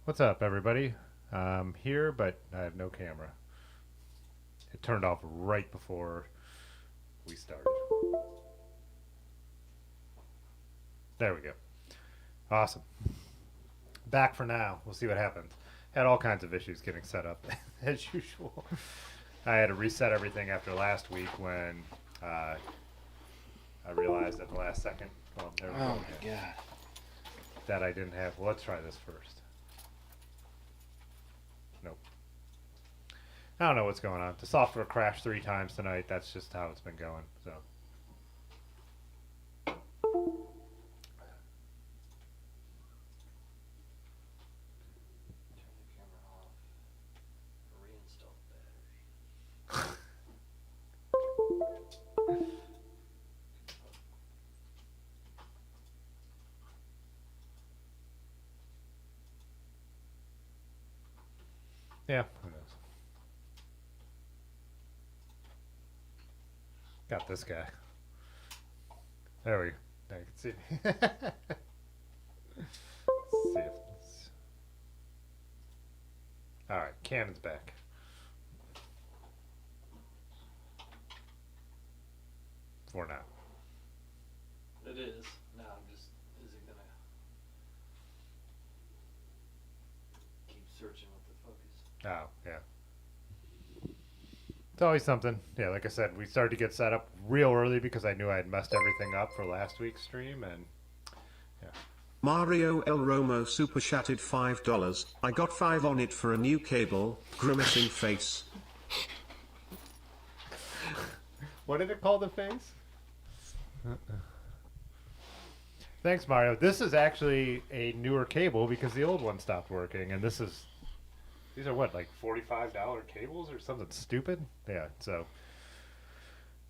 What's up, everybody? I'm here, but I have no camera. It turned off right before we started. There we go. Awesome. Back for now. We'll see what happens. Had all kinds of issues getting set up, as usual. I had to reset everything after last week when I realized at the last second. Well, there we go. Oh my god. That I didn't have. Well, let's try this first. Nope. I don't know what's going on. The software crashed 3 times tonight. That's just how it's been going. So. Turn the camera off. Reinstall the battery. Yeah, who knows? Got this guy. There we go. Now you can see. Let's see if this... Alright, Cannon's back. For now. It is. Now I'm just, is it gonna keep searching what the focus? Oh, yeah. It's always something. Yeah, like I said, we started to get set up real early because I knew I had messed everything up for last week's stream, and yeah. Mario El Romo super chatted $5. I got 5 on it for a new cable. Grimacing face. What did it call the face? Thanks, Mario. This is actually a newer cable because the old one stopped working, and these are what, like $45 cables or something stupid? Yeah, so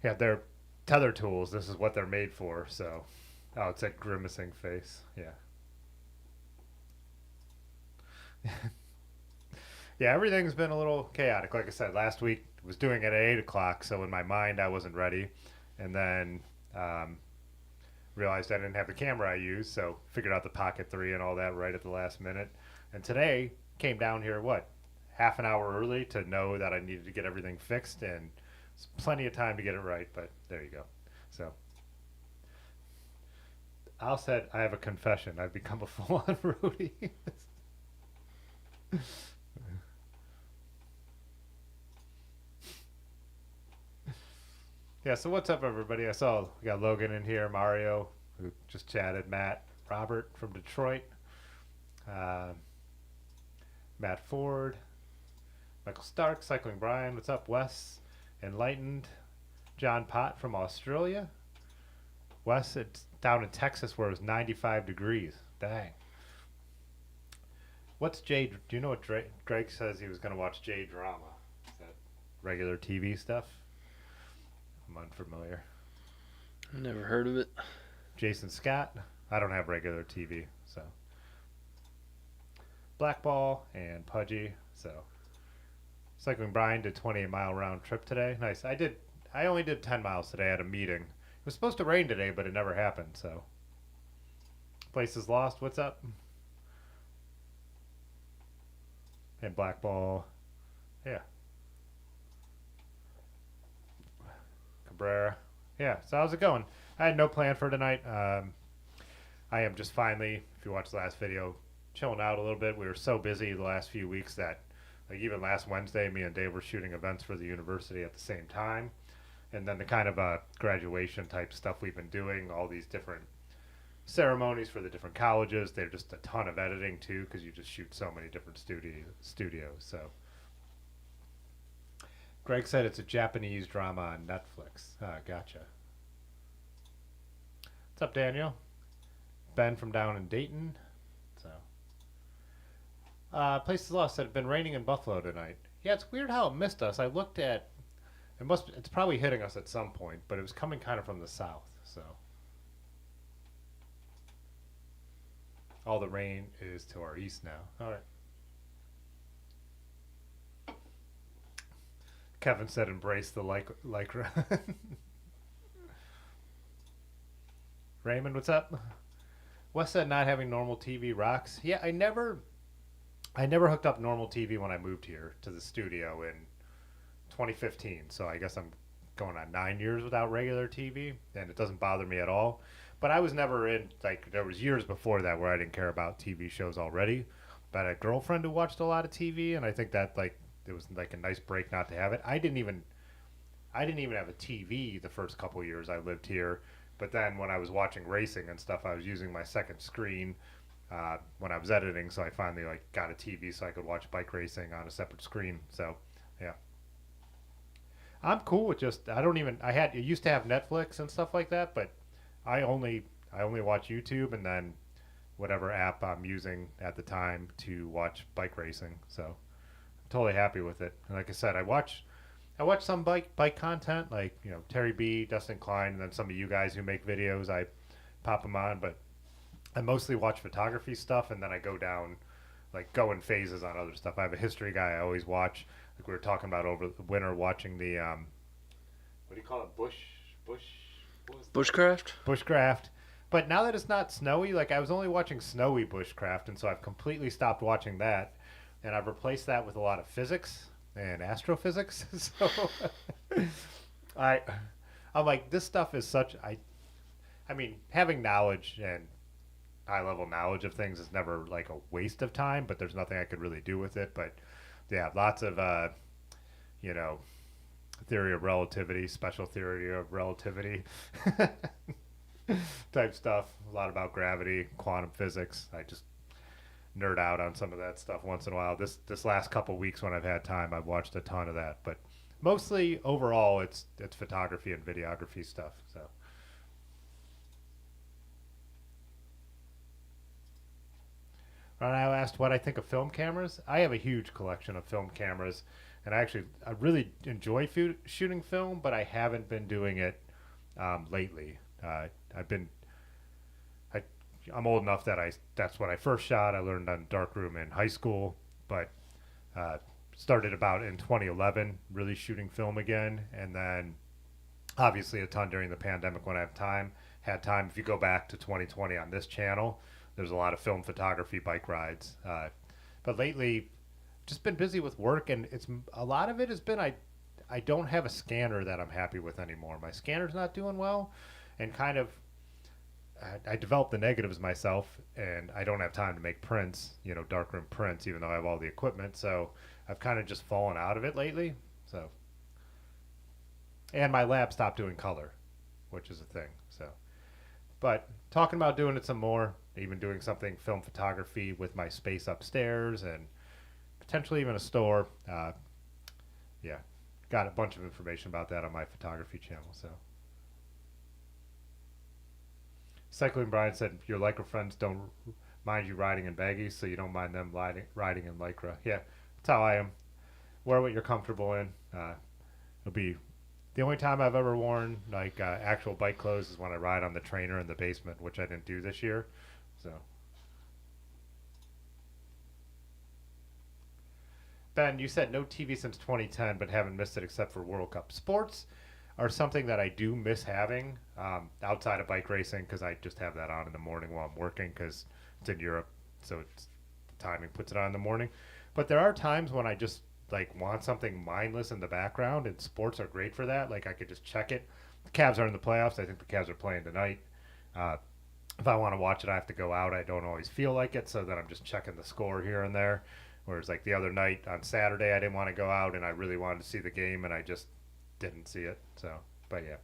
yeah, they're tether tools. This is what they're made for. So, oh, it's a grimacing face. Yeah. Yeah, everything's been a little chaotic. Like I said, last week was doing it at 8 o'clock, so in my mind I wasn't ready, and then realized I didn't have the camera I used, so figured out the Pocket 3 and all that right at the last minute. And today came down here half an hour early to know that I needed to get everything fixed, and it's plenty of time to get it right. But there you go. So Al said I have a confession. I've become a full-on roadie. Yeah, so what's up, everybody? I saw we got Logan in here, Mario, who just chatted, Matt, Robert from Detroit, uh, Matt Ford, Michael Stark, Cycling Brian, what's up, Wes, Enlightened, John Pott from Australia. Wes, it's down in Texas where it was 95 degrees. Dang. What's J? Do you know what Greg says he was going to watch J drama? Is that regular TV stuff? I'm unfamiliar. Never heard of it. Jason Scott. I don't have regular TV, so. Blackball and Pudgy. So, Cycling Brian did 28-mile round trip today. Nice. I only did 10 miles today at a meeting. It was supposed to rain today, but it never happened. So, Places Lost. What's up? And Blackball. Yeah. Cabrera. Yeah, so how's it going? I had no plan for tonight. I am just finally, if you watched the last video, chilling out a little bit. We were so busy the last few weeks that, like, even last Wednesday, me and Dave were shooting events for the university at the same time. And then the kind of graduation type stuff we've been doing, all these different ceremonies for the different colleges. They're just a ton of editing too, because you just shoot so many different studios. So Greg said it's a Japanese drama on Netflix. Gotcha. What's up, Daniel? Ben from down in Dayton. So, Places Lost said it's been raining in Buffalo tonight. Yeah, it's weird how it missed us. I looked at it's probably hitting us at some point, but it was coming kind of from the south. So, all the rain is to our east now. All right. Kevin said embrace the lycra. Raymond, what's up? Wes said not having normal TV rocks. Yeah, I never hooked up normal TV when I moved here to the studio in 2015. So I guess I'm going on 9 years without regular TV, and it doesn't bother me at all. But I was never in, like, there was years before that where I didn't care about TV shows already. But I had a girlfriend who watched a lot of TV, and I think that, like, it was like a nice break not to have it. I didn't even have a TV the first couple years I lived here. But then when I was watching racing and stuff, I was using my second screen when I was editing. So I finally got a TV so I could watch bike racing on a separate screen. So yeah, I'm cool with just I used to have Netflix and stuff like that, but I only watch YouTube and then whatever app I'm using at the time to watch bike racing. So I'm totally happy with it. And like I said, I watch some bike content, like, Terry B, Dustin Klein, and then some of you guys who make videos. I pop them on, but I mostly watch photography stuff, and then I go in phases on other stuff. I have a history guy I always watch. Like we were talking about over the winter, watching the what do you call it? Bushcraft? Bushcraft. But now that it's not snowy, like I was only watching snowy bushcraft, and so I've completely stopped watching that, and I've replaced that with a lot of physics and astrophysics. So I'm like, this stuff is I mean, having knowledge and high level knowledge of things is never like a waste of time, but there's nothing I could really do with it. But yeah, lots of theory of relativity, special theory of relativity. type stuff. A lot about gravity, quantum physics. I just nerd out on some of that stuff once in a while. This last couple weeks when I've had time, I've watched a ton of that. But mostly overall, it's photography and videography stuff. So. Ron asked what I think of film cameras. I have a huge collection of film cameras, and I really enjoy shooting film, but I haven't been doing it lately. I've been I, I'm old enough that that's what I first shot. I learned on darkroom in high school, but started about in 2011 really shooting film again, and then obviously a ton during the pandemic when I had time. If you go back to 2020 on this channel, there's a lot of film photography, bike rides. But lately, just been busy with work, and a lot of it has been I don't have a scanner that I'm happy with anymore. My scanner's not doing well, and kind of I developed the negatives myself, and I don't have time to make prints, darkroom prints, even though I have all the equipment. So I've kind of just fallen out of it lately. So, and my lab stopped doing color, which is a thing. So, but talking about doing it some more, even doing something film photography with my space upstairs, and potentially even a store. Yeah, got a bunch of information about that on my photography channel. So. Cycling Brian said your Lycra friends don't mind you riding in baggies, so you don't mind them riding in Lycra. Yeah, that's how I am. Wear what you're comfortable in. It'll be the only time I've ever worn like actual bike clothes is when I ride on the trainer in the basement, which I didn't do this year. So, Ben, you said no TV since 2010, but haven't missed it except for World Cup. Sports are something that I do miss having outside of bike racing, because I just have that on in the morning while I'm working because it's in Europe, so it's the timing puts it on in the morning. But there are times when I just like want something mindless in the background, and sports are great for that. Like I could just check it. The Cavs are in the playoffs. I think the Cavs are playing tonight. If I want to watch it, I have to go out. I don't always feel like it, so then I'm just checking the score here and there. Whereas like the other night on Saturday, I didn't want to go out, and I really wanted to see the game, and I just didn't see it. So, but yeah.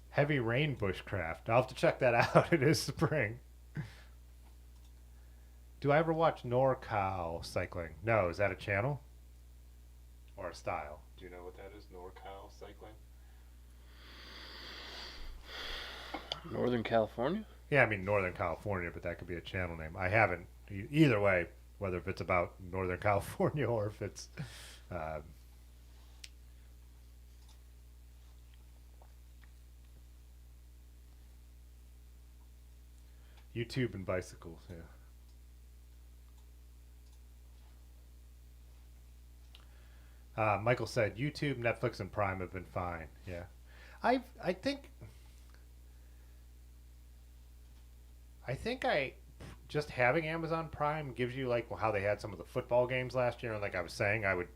Heavy rain bushcraft. I'll have to check that out. It is spring. Do I ever watch NorCal cycling? No. Is that a channel or a style? Do you know what that is? NorCal cycling. Northern California? Yeah, I mean Northern California, but that could be a channel name. I haven't. Either way, whether if it's about Northern California or if it's YouTube and bicycles, yeah. Michael said YouTube, Netflix, and Prime have been fine. Yeah, I think I just having Amazon Prime gives you like how they had some of the football games last year, and like I was saying, I would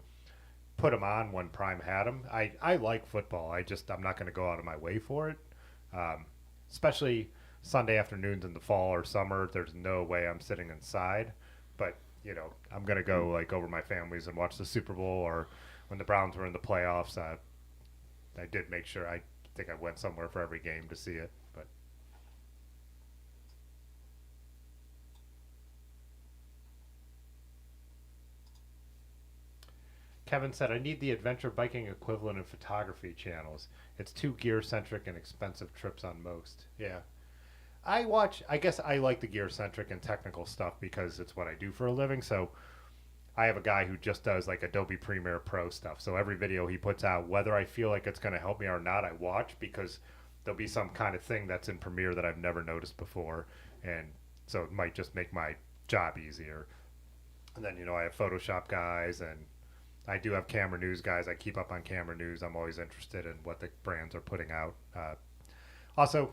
put them on when Prime had them. I like football. I'm not going to go out of my way for it, especially Sunday afternoons in the fall or summer. There's no way I'm sitting inside, but I'm gonna go like over my family's and watch the Super Bowl, or when the Browns were in the playoffs. I did make sure. I think I went somewhere for every game to see it. But Kevin said I need the adventure biking equivalent of photography channels. It's too gear centric and expensive trips on most. Yeah. I guess I like the gear centric and technical stuff because it's what I do for a living. So I have a guy who just does like Adobe Premiere Pro stuff. So every video he puts out, whether I feel like it's going to help me or not, I watch because there'll be some kind of thing that's in Premiere that I've never noticed before. And so it might just make my job easier. And then, I have Photoshop guys, and I do have camera news guys. I keep up on camera news. I'm always interested in what the brands are putting out. Also,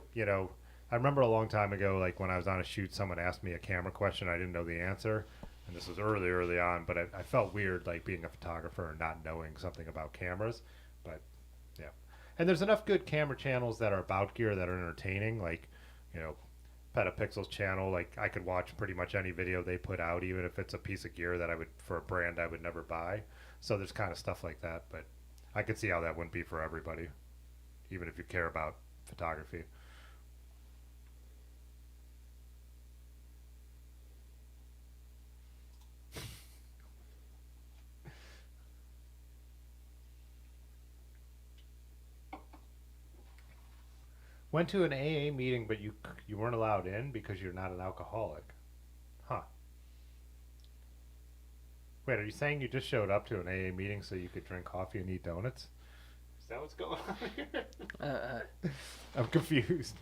I remember a long time ago, like when I was on a shoot, someone asked me a camera question. I didn't know the answer. And this was early on, but I felt weird like being a photographer and not knowing something about cameras. But yeah. And there's enough good camera channels that are about gear that are entertaining. Like, Petapixel's channel, like I could watch pretty much any video they put out, even if it's a piece of gear that for a brand I would never buy. So there's kind of stuff like that, but I could see how that wouldn't be for everybody, even if you care about photography. Went to an AA meeting, but you weren't allowed in because you're not an alcoholic. Huh. Wait, are you saying you just showed up to an AA meeting so you could drink coffee and eat donuts? Is that what's going on here? I'm confused.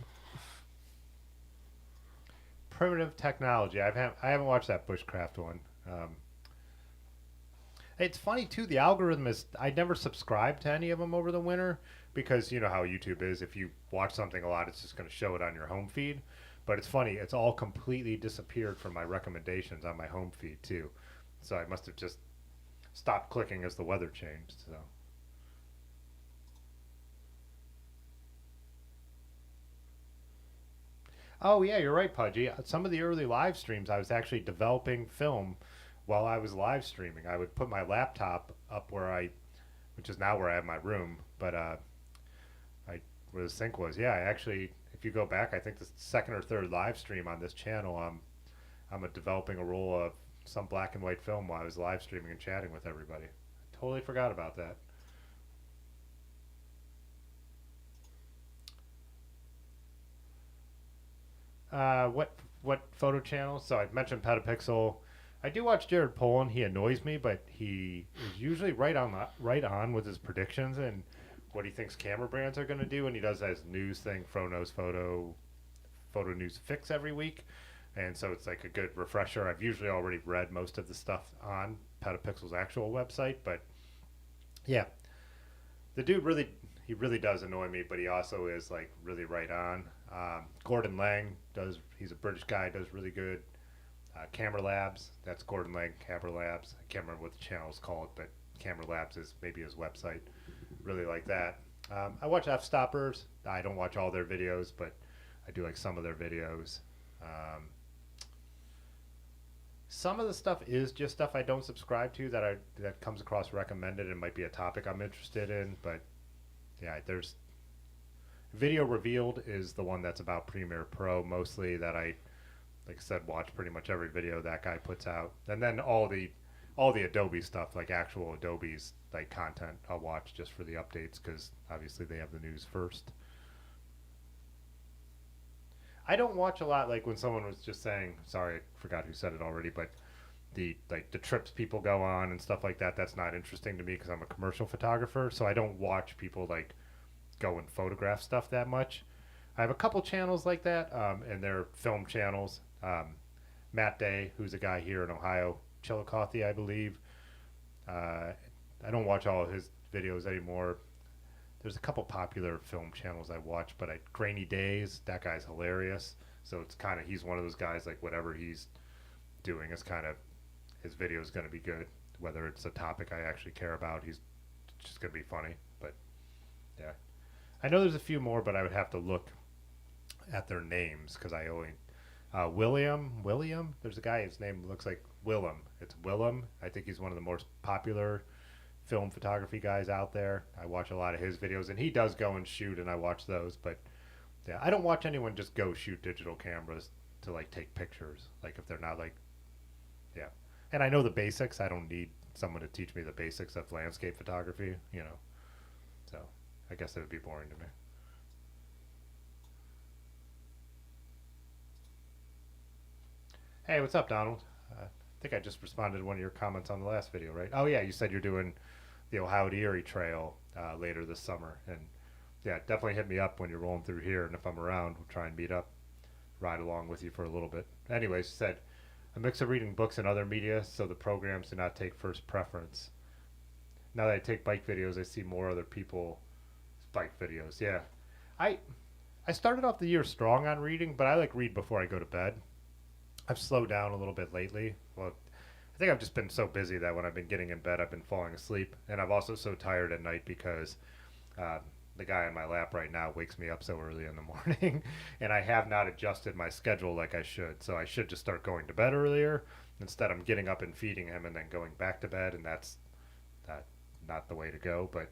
Primitive technology. I haven't watched that bushcraft one. It's funny too. The algorithm is. I never subscribed to any of them over the winter because you know how YouTube is. If you watch something a lot, it's just going to show it on your home feed. But it's funny. It's all completely disappeared from my recommendations on my home feed too. So I must have just stopped clicking as the weather changed. So. Oh yeah, you're right, Pudgy. Some of the early live streams, I was actually developing film while I was live streaming. I would put my laptop up which is now where I have my room, but where the sink was. Yeah, I actually, if you go back, I think the second or third live stream on this channel, I'm developing a roll of some black and white film while I was live streaming and chatting with everybody. I totally forgot about that. What photo channels? So I've mentioned Petapixel. I do watch Jared Polin. He annoys me, but he is usually right on with his predictions and what he thinks camera brands are going to do. And he does his news thing, Frono's Photo News Fix every week. And so it's like a good refresher. I've usually already read most of the stuff on Petapixel's actual website, but yeah, the dude really does annoy me, but he also is like really right on. Gordon Lang he's a British guy, does really good. Camera Labs, that's Gordon Lang, Camera Labs. I can't remember what the channel is called, but Camera Labs is maybe his website. Really like that. I watch F-Stoppers. I don't watch all their videos, but I do like some of their videos. Some of the stuff is just stuff I don't subscribe to that comes across recommended and might be a topic I'm interested in, but yeah, there's Video Revealed is the one that's about Premiere Pro mostly that I, like I said, watch pretty much every video that guy puts out. And then all the Adobe stuff, like actual Adobe's like content, I'll watch just for the updates because obviously they have the news first. I don't watch a lot, like when someone was just saying, sorry, I forgot who said it already, but the trips people go on and stuff like that, that's not interesting to me because I'm a commercial photographer, so I don't watch people like go and photograph stuff that much. I have a couple channels like that, and they're film channels. Matt Day, who's a guy here in Ohio, Chillicothe, I believe. I don't watch all of his videos anymore. There's a couple popular film channels I watch, but Grainy Days, that guy's hilarious. So it's kind of, he's one of those guys, like whatever he's doing is kind of, his video is going to be good. Whether it's a topic I actually care about, he's just going to be funny. But yeah, I know there's a few more, but I would have to look at their names because I only, William, there's a guy, his name looks like Willem. It's Willem. I think he's one of the most popular film photography guys out there. I watch a lot of his videos, and he does go and shoot, and I watch those. But yeah, I don't watch anyone just go shoot digital cameras to like take pictures, like if they're not like, yeah. And I know the basics. I don't need someone to teach me the basics of landscape photography, you know. So I guess it would be boring to me. Hey, what's up, Donald? I think I just responded to one of your comments on the last video, right? Oh yeah, you said you're doing the Ohio to Erie Trail later this summer, and yeah, definitely hit me up when you're rolling through here, and if I'm around, we'll try and meet up, ride along with you for a little bit. Anyways, said a mix of reading books and other media, so the programs do not take first preference. Now that I take bike videos, I see more other people's bike videos. Yeah, I started off the year strong on reading, but I like read before I go to bed. I've slowed down a little bit lately. Well, I think I've just been so busy that when I've been getting in bed, I've been falling asleep. And I'm also so tired at night because the guy on my lap right now wakes me up so early in the morning. And I have not adjusted my schedule like I should. So I should just start going to bed earlier. Instead, I'm getting up and feeding him and then going back to bed. And that's not the way to go. But,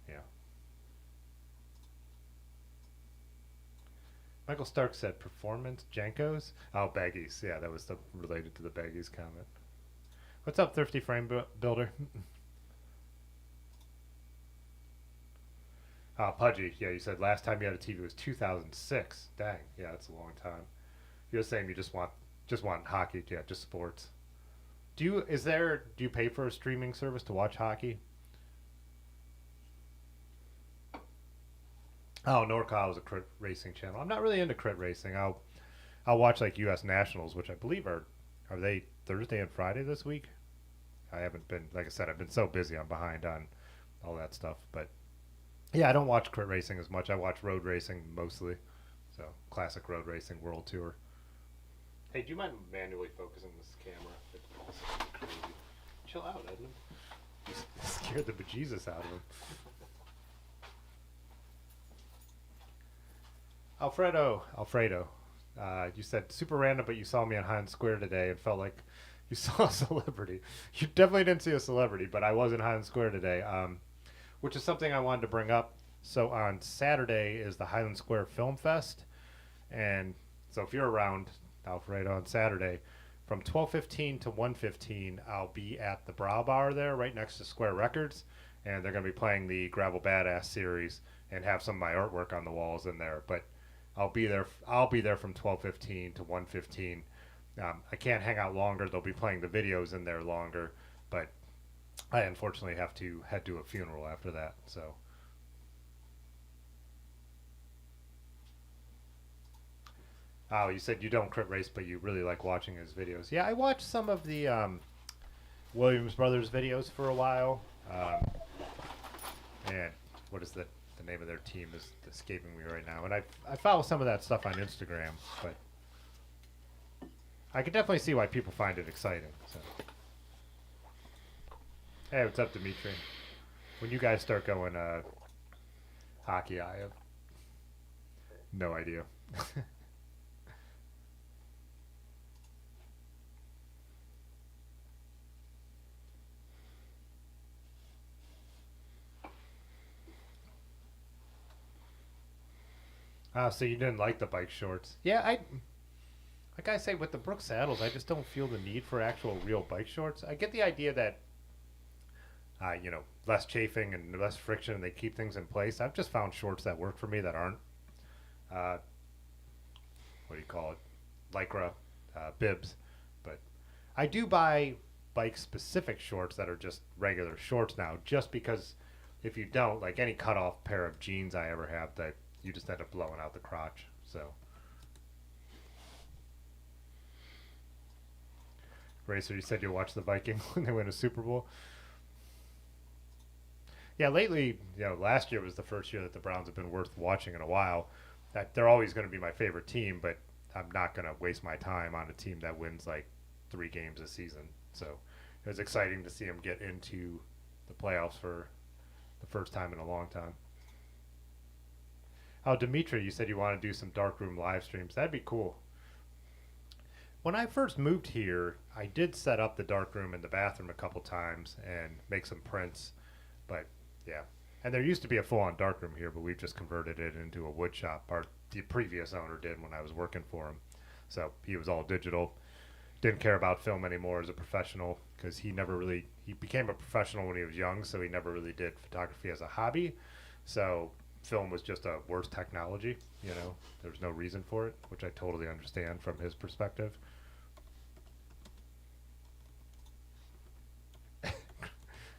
yeah. Michael Stark said, performance Jankos? Oh, baggies. Yeah, that was related to the baggies comment. What's up, Thrifty Frame Builder? Pudgy, yeah, you said last time you had a TV was 2006. Dang, yeah, that's a long time. You're saying you just want hockey, yeah, just sports. Do you pay for a streaming service to watch hockey? Oh, NorCal is a crit racing channel. I'm not really into crit racing. I'll watch like U.S. Nationals, which I believe are they Thursday and Friday this week? I haven't been, like I said, I've been so busy. I'm behind on all that stuff. But yeah, I don't watch crit racing as much. I watch road racing mostly. So classic road racing world tour. Hey, do you mind manually focusing this camera? It's also crazy. Chill out, Edmund. You scared the bejesus out of him. Alfredo, you said super random, but you saw me on Highland Square today and felt like you saw a celebrity. You definitely didn't see a celebrity, but I was in Highland Square today, which is something I wanted to bring up. So on Saturday is the Highland Square Film Fest, and so if you're around, Alfredo, on Saturday, from 12:15 to 1:15, I'll be at the Brow Bar there, right next to Square Records, and they're going to be playing the Gravel Badass series and have some of my artwork on the walls in there. But I'll be there. I'll be there from 12:15 to 1:15. I can't hang out longer. They'll be playing the videos in there longer, but I unfortunately have to head to a funeral after that. So, oh, you said you don't crit race, but you really like watching his videos. Yeah, I watched some of the Williams Brothers videos for a while. And what is the name of their team is escaping me right now. And I follow some of that stuff on Instagram, but I can definitely see why people find it exciting. So, hey, what's up, Dimitri? When you guys start going hockey, I have no idea. So you didn't like the bike shorts? Yeah, like I say with the Brooks saddles, I just don't feel the need for actual real bike shorts. I get the idea that less chafing and less friction, and they keep things in place. I've just found shorts that work for me that aren't uh, what do you call it, lycra bibs. But I do buy bike specific shorts that are just regular shorts now, just because if you don't, like any cut off pair of jeans I ever have, that you just end up blowing out the crotch. So, Racer, you said you watched the Vikings when they win a Super Bowl. Yeah, lately, last year was the first year that the Browns have been worth watching in a while. That they're always going to be my favorite team, but I'm not going to waste my time on a team that wins like 3 games a season. So it was exciting to see them get into the playoffs for the first time in a long time. Oh, Dimitri, you said you want to do some darkroom live streams. That'd be cool. When I first moved here, I did set up the darkroom in the bathroom a couple times and make some prints, but yeah. And there used to be a full-on darkroom here, but we've just converted it into a wood shop. The previous owner did when I was working for him. So he was all digital. Didn't care about film anymore as a professional because he became a professional when he was young, so he never really did photography as a hobby. So film was just a worse technology, There's no reason for it, which I totally understand from his perspective.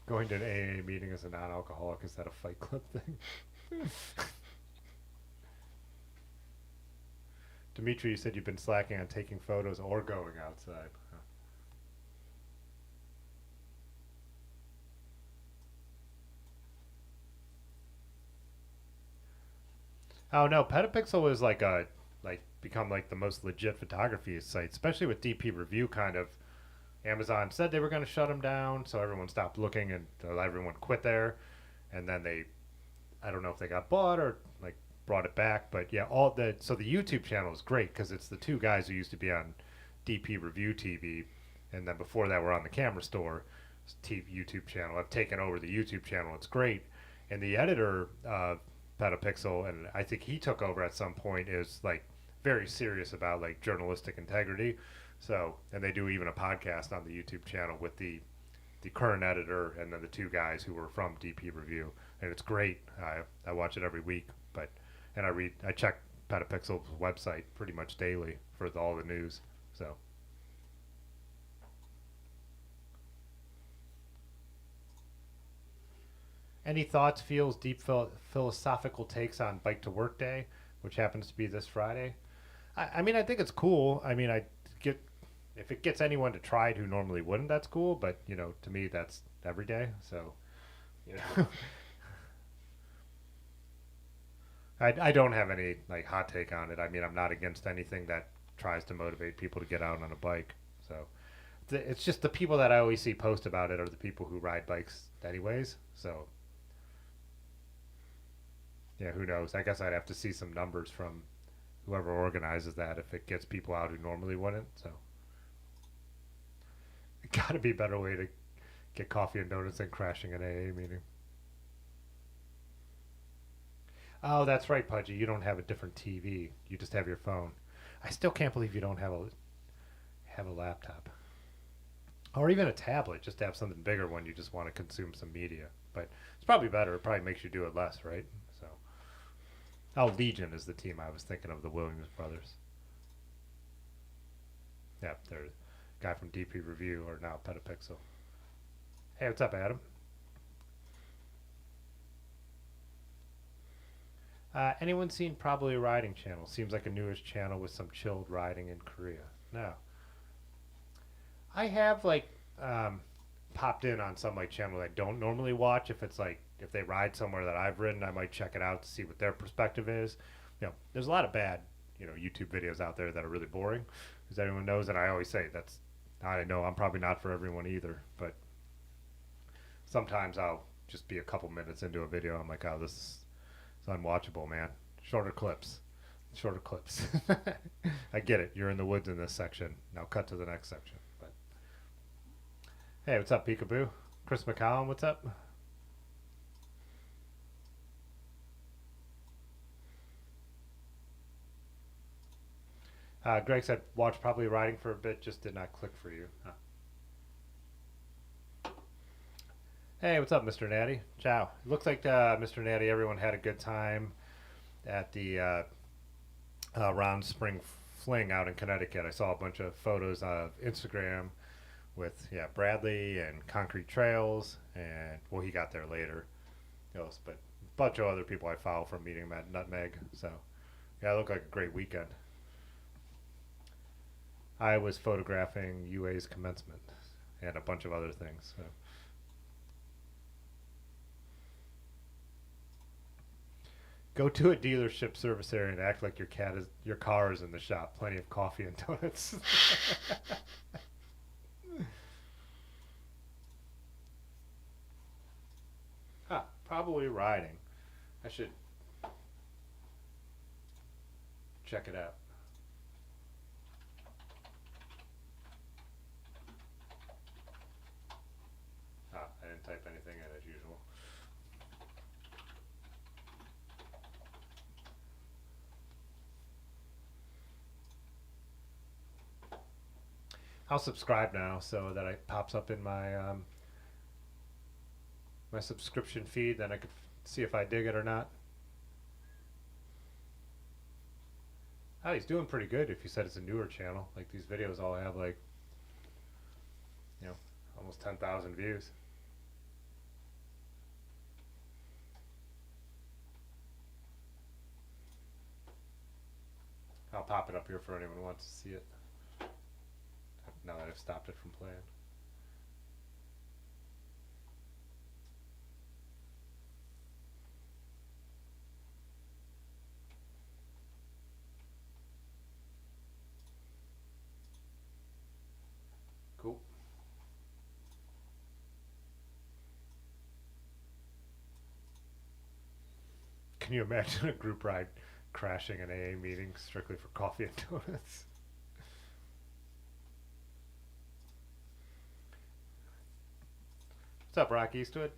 Going to an AA meeting as a non-alcoholic, is that a Fight Club thing? Dimitri, you said you've been slacking on taking photos or going outside. Huh. Oh no, Petapixel is become like the most legit photography site, especially with DP Review kind of. Amazon said they were going to shut them down, so everyone stopped looking and everyone quit there. And then I don't know if they got bought or like brought it back, but yeah, so the YouTube channel is great because it's the 2 guys who used to be on DP Review TV, and then before that were on the Camera Store YouTube channel. I've taken over the YouTube channel. It's great, and the editor Petapixel, and I think he took over at some point, is like very serious about like journalistic integrity. So, and they do even a podcast on the YouTube channel with the current editor and then the 2 guys who were from DP Review, and it's great. I watch it every week, and I check Petapixel's website pretty much daily for all the news. So. Any thoughts, feels, deep philosophical takes on Bike to Work Day, which happens to be this Friday? I mean, I think it's cool. I mean, get if it gets anyone to try it who normally wouldn't, that's cool. But to me, that's every day. So, you know, I don't have any like hot take on it. I mean, I'm not against anything that tries to motivate people to get out on a bike. So, it's just the people that I always see post about it are the people who ride bikes anyways. So. Yeah, who knows? I guess I'd have to see some numbers from whoever organizes that if it gets people out who normally wouldn't. So, it got to be a better way to get coffee and donuts than crashing an AA meeting. Oh, that's right, Pudgy. You don't have a different TV. You just have your phone. I still can't believe you don't have a laptop or even a tablet. Just to have something bigger when you just want to consume some media. But it's probably better. It probably makes you do it less, right? So. Oh, Legion is the team I was thinking of, the Williams brothers. Yep, they're a guy from DP Review, or now Petapixel. Hey, what's up, Adam? Anyone seen Probably a Riding Channel? Seems like a newish channel with some chilled riding in Korea. No. I have, like, popped in on some, like, channel I don't normally watch. If they ride somewhere that I've ridden, I might check it out to see what their perspective is. There's a lot of bad, YouTube videos out there that are really boring, as everyone knows, and I always say I know I'm probably not for everyone either, but sometimes I'll just be a couple minutes into a video, I'm like, oh, this is unwatchable, man. Shorter clips. I get it. You're in the woods in this section. Now cut to the next section. But hey, what's up, Peekaboo? Chris McCollum, what's up? Greg said, watch Probably Riding for a bit, just did not click for you. Huh. Hey, what's up, Mr. Natty? Ciao. It looks like, Mr. Natty, everyone had a good time at the Round Spring Fling out in Connecticut. I saw a bunch of photos of Instagram with, Bradley and Concrete Trails, and, well, he got there later. But a bunch of other people I follow from meeting him at Nutmeg. So, yeah, it looked like a great weekend. I was photographing UA's commencement and a bunch of other things. So. Go to a dealership service area and act like your car is in the shop. Plenty of coffee and donuts. Huh, Probably Riding. I should check it out. I didn't type anything in as usual. I'll subscribe now so that it pops up in my my subscription feed. Then I could see if I dig it or not. Oh, he's doing pretty good if you said it's a newer channel. Like, these videos all have, like, almost 10,000 views. I'll pop it up here for anyone who wants to see it. Now that I've stopped it from playing. Cool. Can you imagine a group ride crashing an AA meeting strictly for coffee and donuts? What's up, Rock Eastwood?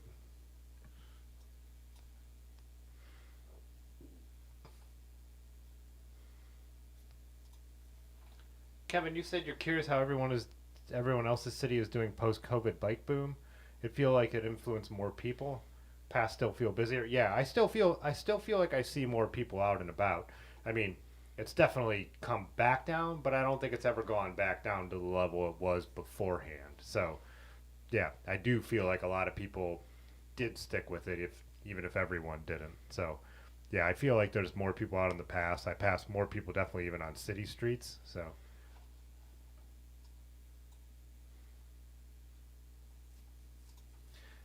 Kevin, you said you're curious how everyone else's city is doing post-COVID bike boom. It feel like it influenced more people. past still feel busier. Yeah, I still feel like I see more people out and about. I mean, it's definitely come back down, but I don't think it's ever gone back down to the level it was beforehand. So, yeah, I do feel like a lot of people did stick with it, if even if everyone didn't. So, yeah, I feel like there's more people out in the past. I passed more people definitely even on city streets. So,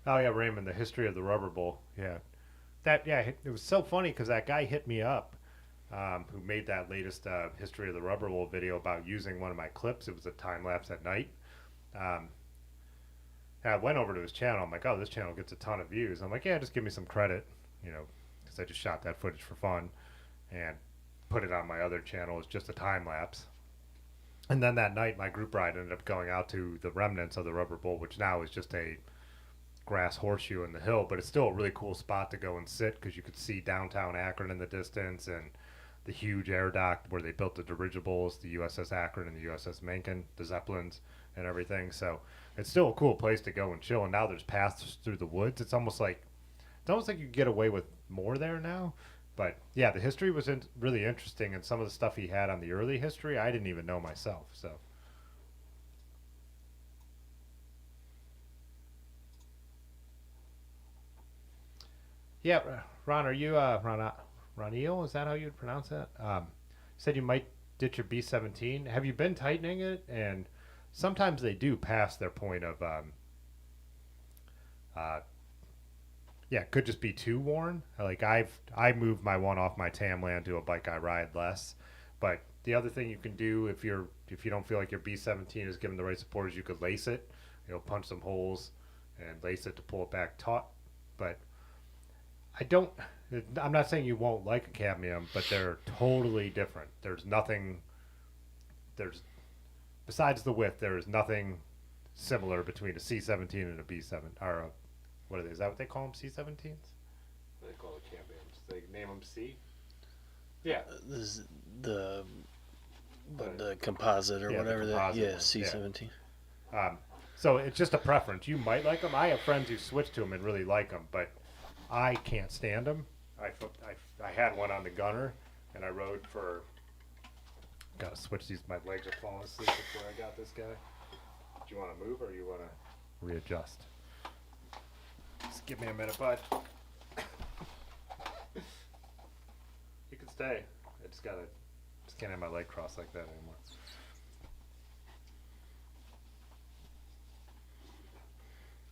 oh yeah, Raymond, the history of the Rubber Bowl. Yeah, it was so funny because that guy hit me up, who made that latest history of the Rubber Bowl video about using one of my clips. It was a time lapse at night. Um, I went over to his channel. I'm like, oh, this channel gets a ton of views. I'm like, yeah, just give me some credit, because I just shot that footage for fun and put it on my other channel as just a time lapse. And then that night, my group ride ended up going out to the remnants of the Rubber Bowl, which now is just a grass horseshoe in the hill, but it's still a really cool spot to go and sit because you could see downtown Akron in the distance and the huge air dock where they built the dirigibles, the USS Akron and the USS Mencken, the Zeppelins and everything. So it's still a cool place to go and chill. And now there's paths through the woods. It's almost like you get away with more there now. But yeah, the history was really interesting, and some of the stuff he had on the early history I didn't even know myself. So. Yeah, Ron, are you Ronil? Is that how you'd pronounce that? Said you might ditch your B17. Have you been tightening it? And sometimes they do pass their point of yeah, it could just be too worn. Like I moved my one off my Tamland to a bike I ride less. But the other thing you can do if you don't feel like your B17 is given the right support is you could lace it. Punch some holes and lace it to pull it back taut. But I'm not saying you won't like a cadmium, but they're totally different. Besides the width, there is nothing similar between a C17 and a B7, or what are they? Is that what they call them, C17s? They call it cadmiums. They name them C? Yeah. This is the composite or Yeah, the whatever composite one, C17. So it's just a preference. You might like them. I have friends who switch to them and really like them, but I can't stand them. I had one on the Gunner, and I rode for. Gotta switch these. My legs are falling asleep before I got this guy. Do you want to move or you want to readjust? Just give me a minute, bud. You can stay. I just can't have my leg crossed like that anymore.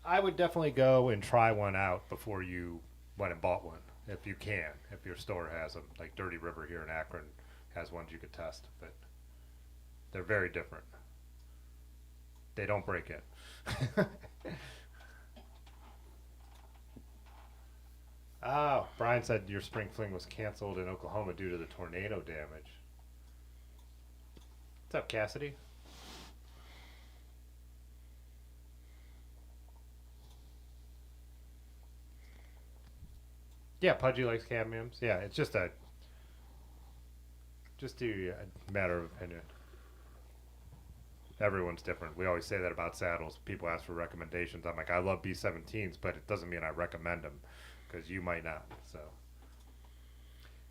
I would definitely go and try one out before you went and bought one, if you can. If your store has them, like Dirty River here in Akron has ones you could test, but they're very different. They don't break it. Oh, Brian said your spring fling was canceled in Oklahoma due to the tornado damage. What's up, Cassidy? Yeah, Pudgy likes cadmiums. Yeah, it's just a matter of opinion. Everyone's different. We always say that about saddles. People ask for recommendations. I'm like, I love B17s, but it doesn't mean I recommend them because you might not. So,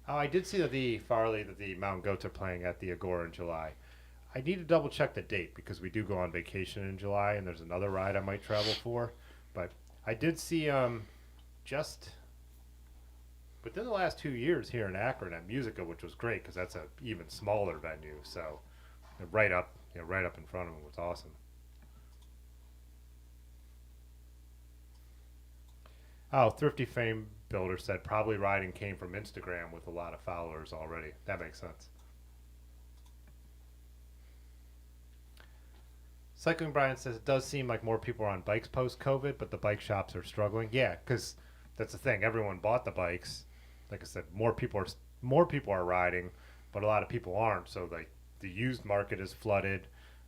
oh, I did see that the Mountain Goats are playing at the Agora in July. I need to double check the date because we do go on vacation in July, and there's another ride I might travel for. But I did see just within the last 2 years here in Akron at Musica, which was great because that's a even smaller venue. So right up in front of them was awesome. Oh, Thrifty Fame Builder said probably riding came from Instagram with a lot of followers already. That makes sense. Cycling Brian says it does seem like more people are on bikes post-COVID, but the bike shops are struggling. Yeah, because that's the thing. Everyone bought the bikes. Like I said, more people are riding, but a lot of people aren't. So like the used market is flooded.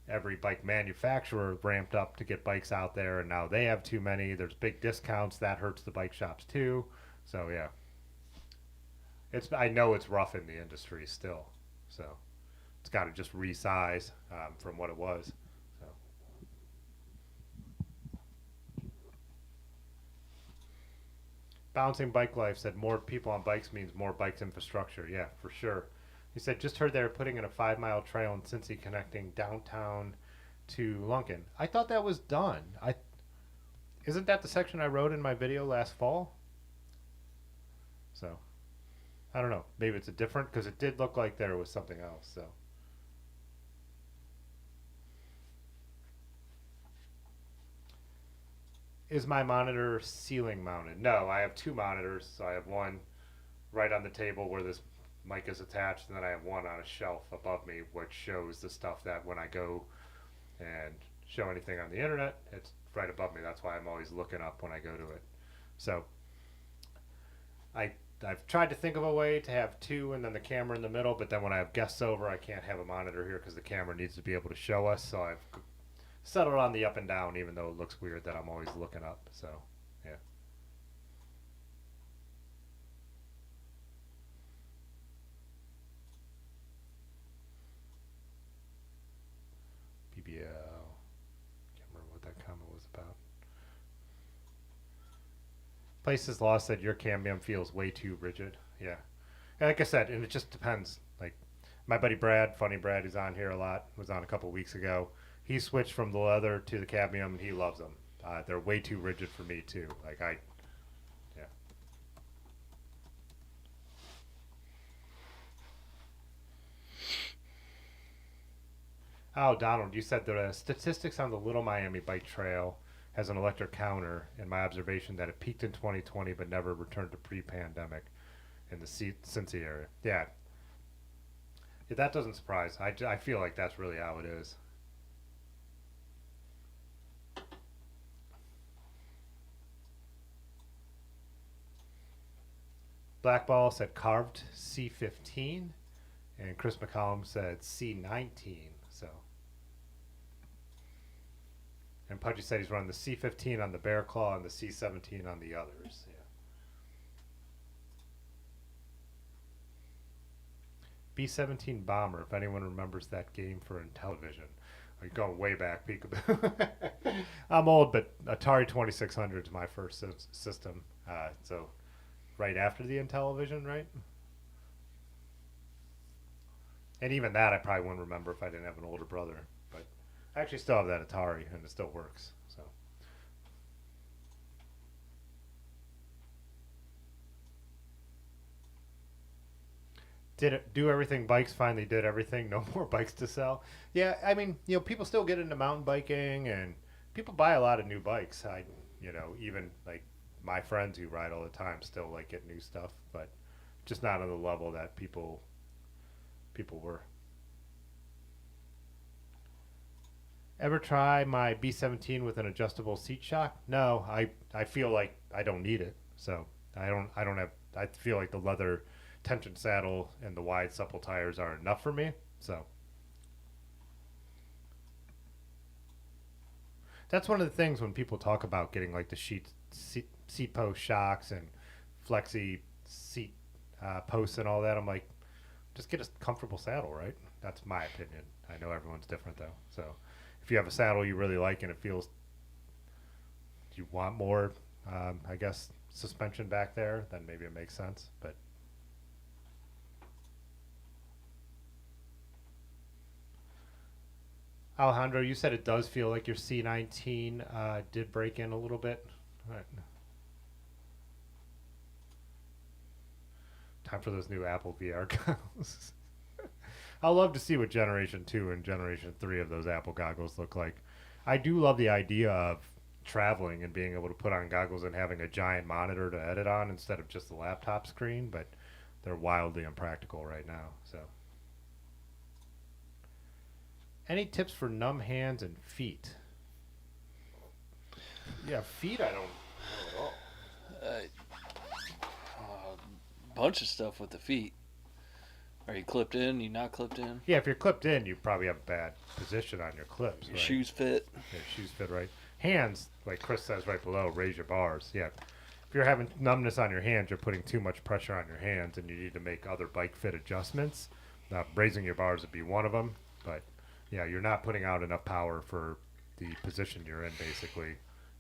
Every bike manufacturer ramped up to get bikes out there, and now they have too many. There's big discounts that hurts the bike shops too. So yeah, I know it's rough in the industry still. So it's got to just resize from what it was. So. Bouncing Bike Life said more people on bikes means more bikes infrastructure. Yeah, for sure. He said, just heard they were putting in a 5 mile trail in Cincy connecting downtown to Lunken. I thought that was done. Isn't that the section I rode in my video last fall? So, I don't know. Maybe it's a different, because it did look like there was something else. So, is my monitor ceiling mounted? No, I have two monitors. So I have one right on the table where this mic is attached, and then I have one on a shelf above me, which shows the stuff that when I go and show anything on the internet, it's right above me. That's why I'm always looking up when I go to it. So I've tried to think of a way to have two and then the camera in the middle, but then when I have guests over, I can't have a monitor here because the camera needs to be able to show us. So I've settled on the up and down, even though it looks weird that I'm always looking up. So, yeah. BBL. Can't remember what that comment was about. Places Lost said your cambium feels way too rigid. Yeah. And like I said, and it just depends. Like my buddy Brad, Funny Brad, who's on here a lot, was on a couple weeks ago. He switched from the leather to the cadmium, and he loves them. They're way too rigid for me too. Yeah. Oh, Donald, you said the statistics on the Little Miami Bike Trail has an electric counter. In my observation, that it peaked in 2020 but never returned to pre-pandemic in the Cincy area. Yeah, that doesn't surprise. I feel like that's really how it is. Blackball said carved C15, and Chris McCollum said C19. So, and Pudgy said he's running the C15 on the Bear Claw and the C17 on the others. Yeah. B-17 Bomber, if anyone remembers that game for Intellivision. You're going way back, Peekaboo. I'm old, but Atari 2600 is my first system. So right after the Intellivision, right? And even that I probably wouldn't remember if I didn't have an older brother. But I actually still have that Atari, and it still works. So. Did it do everything bikes finally did everything? No more bikes to sell? Yeah, I mean, people still get into mountain biking, and people buy a lot of new bikes. Even like my friends who ride all the time still like get new stuff, but just not on the level that people were. Ever try my B17 with an adjustable seat shock? No, I feel like I don't need it. So I feel like the leather tension saddle and the wide supple tires are enough for me. So that's one of the things when people talk about getting like the seat post shocks and flexi seat posts and all that. I'm like, just get a comfortable saddle, right? That's my opinion. I know everyone's different though. So if you have a saddle you really like and it feels, you want more, I guess, suspension back there, then maybe it makes sense. But Alejandro, you said it does feel like your C19 did break in a little bit. All right. Time for those new Apple VR goggles. I'll love to see what Generation 2 and Generation 3 of those Apple goggles look like. I do love the idea of traveling and being able to put on goggles and having a giant monitor to edit on instead of just the laptop screen, but they're wildly impractical right now. So, any tips for numb hands and feet? Yeah, feet I don't know at all. Bunch of stuff with the feet. Are you clipped in? You not clipped in? Yeah, if you're clipped in, you probably have a bad position on your clips. Your right? shoes fit. Yeah, shoes fit right. Hands, like Chris says right below, raise your bars. Yeah. If you're having numbness on your hands, you're putting too much pressure on your hands, and you need to make other bike fit adjustments. Raising your bars would be one of them, but yeah, you're not putting out enough power for the position you're in, basically,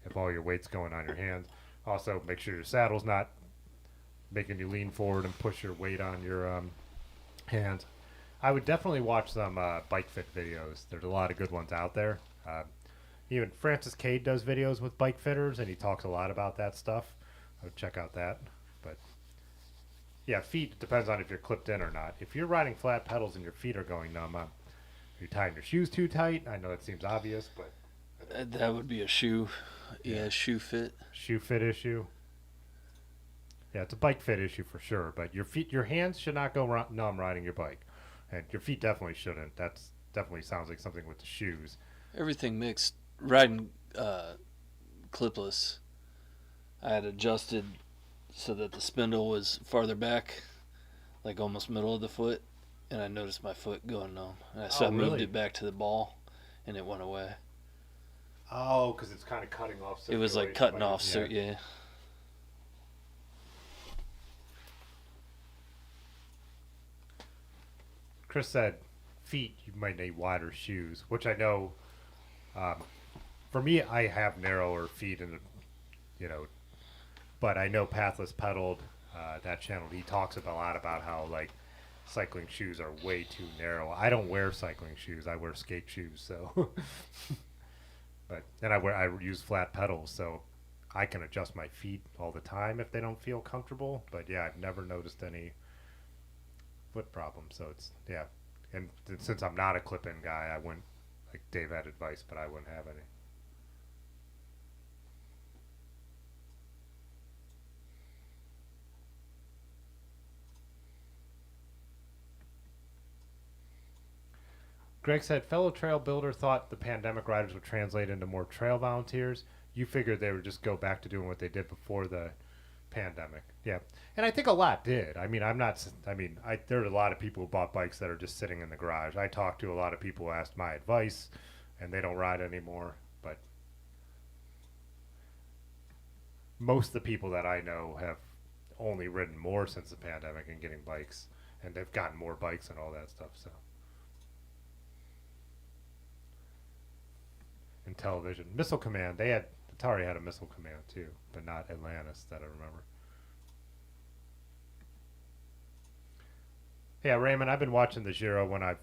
if all your weight's going on your hands. Also, make sure your saddle's not making you lean forward and push your weight on your hands. I would definitely watch some bike fit videos. There's a lot of good ones out there. Even Francis Cade does videos with bike fitters, and he talks a lot about that stuff. I would check out that. But yeah, feet depends on if you're clipped in or not. If you're riding flat pedals and your feet are going numb, you're tying your shoes too tight. I know it seems obvious, but That would be a shoe. Yeah. Yeah, shoe fit. shoe fit issue. Yeah, it's a bike fit issue for sure. But your hands should not go numb riding your bike, and your feet definitely shouldn't. That's definitely sounds like something with the shoes. Everything mixed. Riding clipless, I had adjusted so that the spindle was farther back, like almost middle of the foot, and I noticed my foot going numb. So Oh, I moved really? it back to the ball, and it went away. Oh, because it's kind of cutting off. It was like circulation, cutting off. So yeah. Chris said, feet, you might need wider shoes, which I know. For me, I have narrower feet, and but I know Pathless Pedaled, that channel. He talks a lot about how like cycling shoes are way too narrow. I don't wear cycling shoes. I wear skate shoes. So, and I use flat pedals, so I can adjust my feet all the time if they don't feel comfortable. But yeah, I've never noticed any foot problems. So it's and since I'm not a clip-in guy, I wouldn't, like Dave had advice, but I wouldn't have any. Greg said, fellow trail builder thought the pandemic riders would translate into more trail volunteers. You figured they would just go back to doing what they did before the pandemic. Yeah. And I think a lot did. I mean, there are a lot of people who bought bikes that are just sitting in the garage. I talked to a lot of people who asked my advice, and they don't ride anymore. But most of the people that I know have only ridden more since the pandemic and getting bikes, and they've gotten more bikes and all that stuff. So. And television. Missile Command. Atari had a Missile Command too, but not Atlantis that I remember. Yeah, Raymond, I've been watching the Giro when I've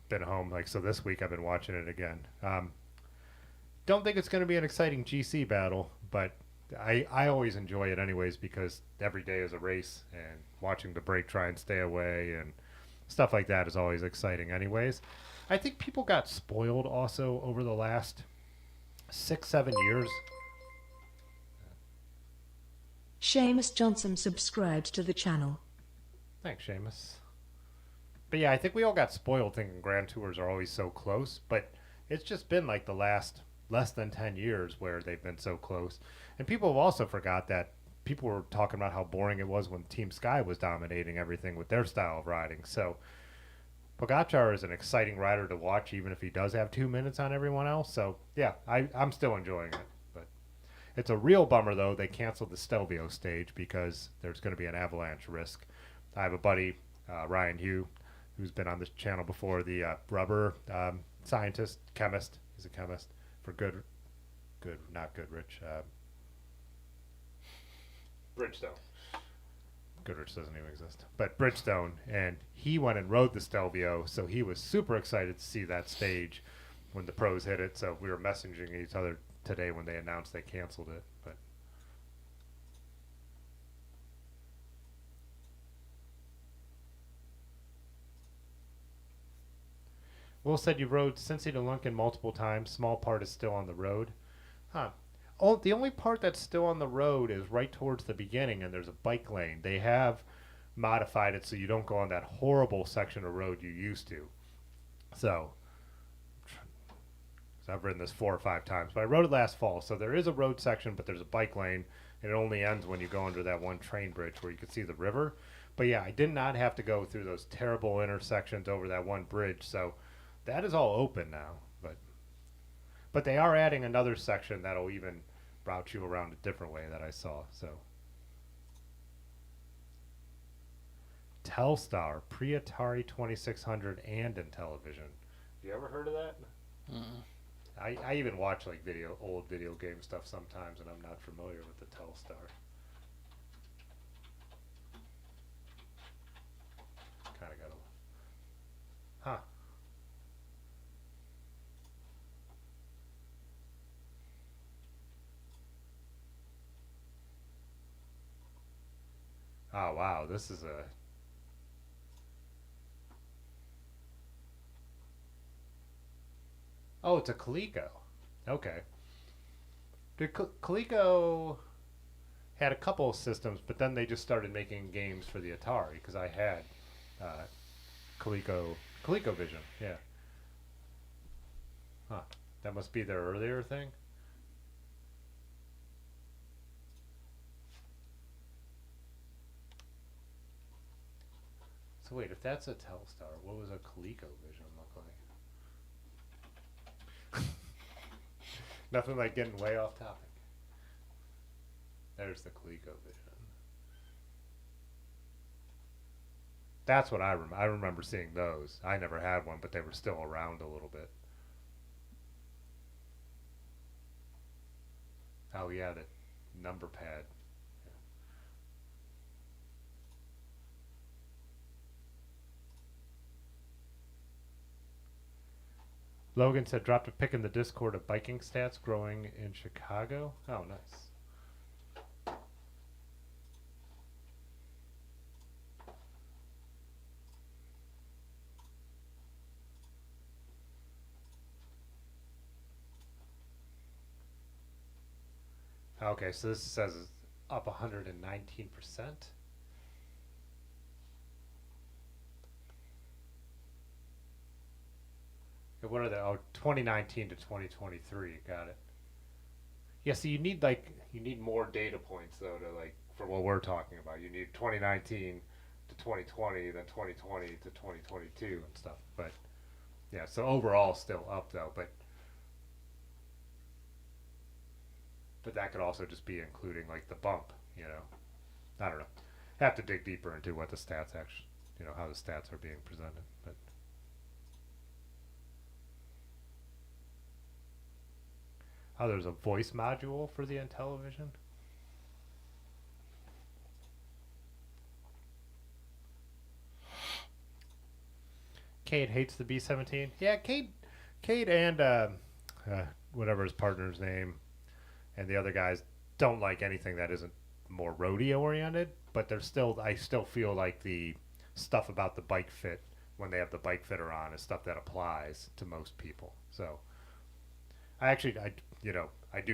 been home. So this week I've been watching it again. Don't think it's going to be an exciting GC battle, but I always enjoy it anyways because every day is a race, and watching the break try and stay away and stuff like that is always exciting anyways. I think people got spoiled also over the last 6-7 years. Seamus Johnson subscribed to the channel. Thanks, Seamus. But yeah, I think we all got spoiled thinking Grand Tours are always so close, but it's just been like the last less than 10 years where they've been so close. And people have also forgot that people were talking about how boring it was when Team Sky was dominating everything with their style of riding. So Pogacar is an exciting rider to watch, even if he does have 2 minutes on everyone else. So yeah, I'm still enjoying it. But it's a real bummer though. They canceled the Stelvio stage because there's going to be an avalanche risk. I have a buddy, Ryan Hugh, who's been on this channel before. The rubber scientist, chemist. He's a chemist for not Goodrich. Bridgestone. Goodrich doesn't even exist, but Bridgestone, and he went and rode the Stelvio, so he was super excited to see that stage when the pros hit it. So we were messaging each other today when they announced they canceled it. But Will said you rode Cincy to Lunken multiple times. Small part is still on the road. Huh. Oh, the only part that's still on the road is right towards the beginning, and there's a bike lane. They have modified it so you don't go on that horrible section of road you used to. So I've ridden this 4 or 5 times, but I rode it last fall. So there is a road section, but there's a bike lane, and it only ends when you go under that one train bridge where you can see the river. But yeah, I did not have to go through those terrible intersections over that one bridge. So that is all open now. But they are adding another section that'll even route you around a different way that I saw. So Telstar, pre-Atari 2600 and Intellivision. You ever heard of that? I even watch like old video game stuff sometimes, and I'm not familiar with the Telstar. Oh wow, this is a. Oh, it's a Coleco. Okay. Did Coleco had a couple of systems, but then they just started making games for the Atari because I had uh, ColecoVision. Yeah. Huh. That must be their earlier thing. So wait, if that's a Telstar, what was a ColecoVision look like? Nothing like getting way off topic. There's the ColecoVision. That's what I remember. I remember seeing those. I never had one, but they were still around a little bit. Oh yeah, the number pad. Logan said, dropped a pic in the Discord of biking stats growing in Chicago. Oh, nice. Okay, so this says it's up 119%. What are the 2019 to 2023? Got it. Yeah, so you need more data points though to like for what we're talking about. You need 2019 to 2020, then 2020 to 2022 and stuff. But yeah, so overall still up though, but that could also just be including like the bump, you know. I don't know. Have to dig deeper into what the stats actually, you know, how the stats are being presented, but oh, there's a voice module for the Intellivision. Cade hates the B-17. Yeah, Cade and whatever his partner's name and the other guys don't like anything that isn't more rodeo oriented. But there's still, I still feel like the stuff about the bike fit when they have the bike fitter on is stuff that applies to most people. So I do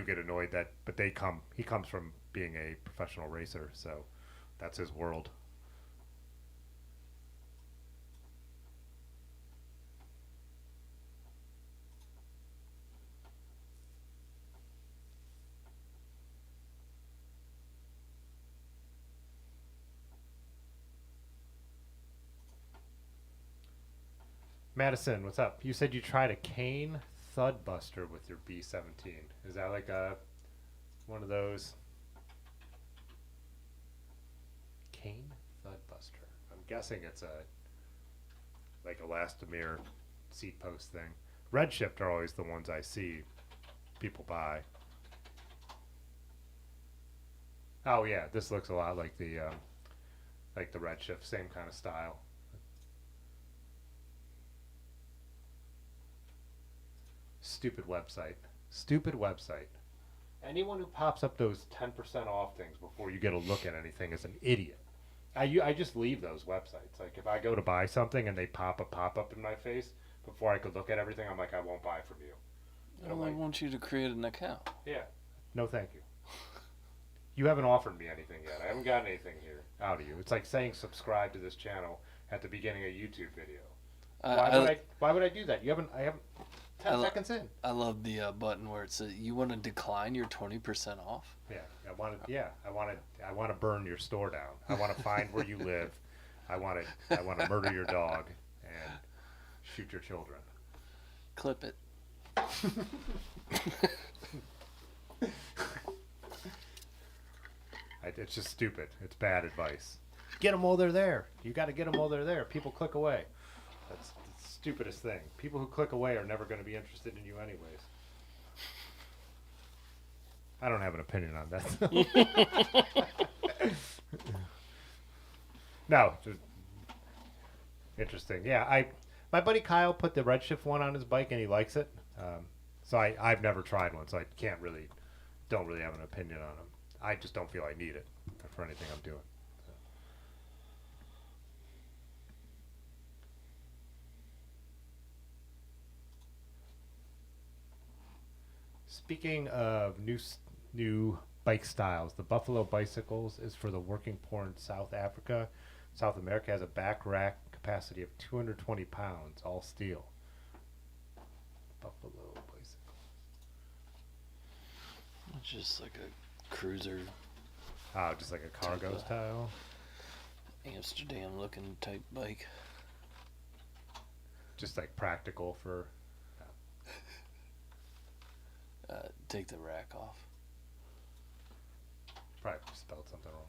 get annoyed that, but he comes from being a professional racer, so that's his world. Madison, what's up? You said you tried a Kane Thud Buster with your B-17. Is that like one of those Kane Thud Buster? I'm guessing it's like Elastomir seat post thing. Redshift are always the ones I see people buy. Oh yeah, this looks a lot like the Redshift, same kind of style. Stupid website. Stupid website. Anyone who pops up those 10% off things before you get a look at anything is an idiot. I just leave those websites. Like if I go to buy something and they pop a pop-up in my face before I could look at everything, I'm like, I won't buy from you. Well, I want you to create an account. Yeah. No, thank you. You haven't offered me anything yet. I haven't gotten anything here out of you. It's like saying subscribe to this channel at the beginning of a YouTube video. Why would I do that? I haven't 10 seconds in. I love the button where it says you want to decline your 20% off. Yeah, I want to burn your store down. I want to find where you live. I want to murder your dog and shoot your children. Clip it. It's just stupid. It's bad advice. Get them while they're there. You got to get them while they're there. People click away. That's the stupidest thing. People who click away are never going to be interested in you anyways. I don't have an opinion on that. No. Interesting. Yeah, my buddy Kyle put the Redshift one on his bike and he likes it. So I've never tried one, so I don't really have an opinion on them. I just don't feel I need it for anything I'm doing. So. Speaking of new bike styles, the Buffalo Bicycles is for the working poor in South Africa. South America has a back rack capacity of 220 pounds, all steel. Buffalo Bicycle. It's just like a cruiser, Oh, just like a cargo Type of- style. Amsterdam looking type bike. Just like practical for. Take the rack off. Probably spelled something wrong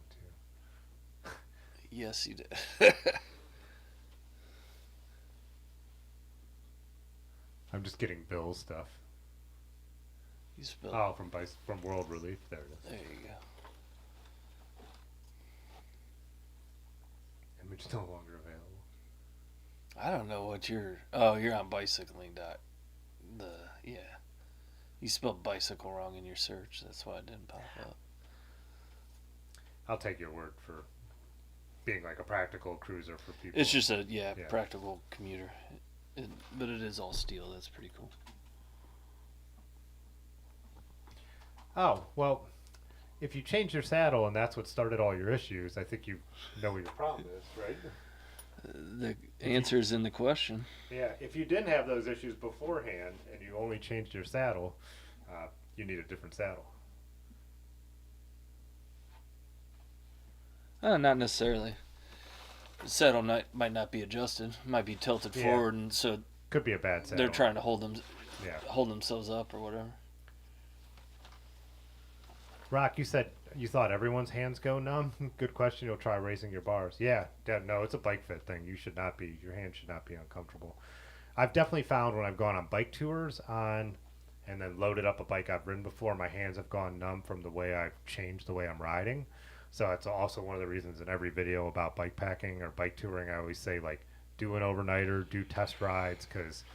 too. Yes, you did. I'm just getting Bill's stuff. You spelled. Oh, from World Relief. There it is. There you go. Image no longer available. I don't know what you're. Oh, you're on bicycling dot. Yeah. You spelled bicycle wrong in your search. That's why it didn't pop up. I'll take your word for being like a practical cruiser for people. It's just a Yeah. practical commuter, but it is all steel. That's pretty cool. Oh, well, if you change your saddle and that's what started all your issues, I think you know what your problem is, right? The answer's in the question. Yeah, if you didn't have those issues beforehand and you only changed your saddle, you need a different saddle. Not necessarily. The saddle might not be adjusted. Might be tilted Yeah. forward, and so Could be a bad saddle. they're trying to hold Yeah. themselves up or whatever. Rock, you said you thought everyone's hands go numb. Good question. You'll try raising your bars. Yeah, no, it's a bike fit thing. You should not be. Your hands should not be uncomfortable. I've definitely found when I've gone on bike tours and then loaded up a bike I've ridden before, my hands have gone numb from the way I've changed the way I'm riding. So it's also one of the reasons in every video about bike packing or bike touring, I always say like do an overnighter, do test rides, because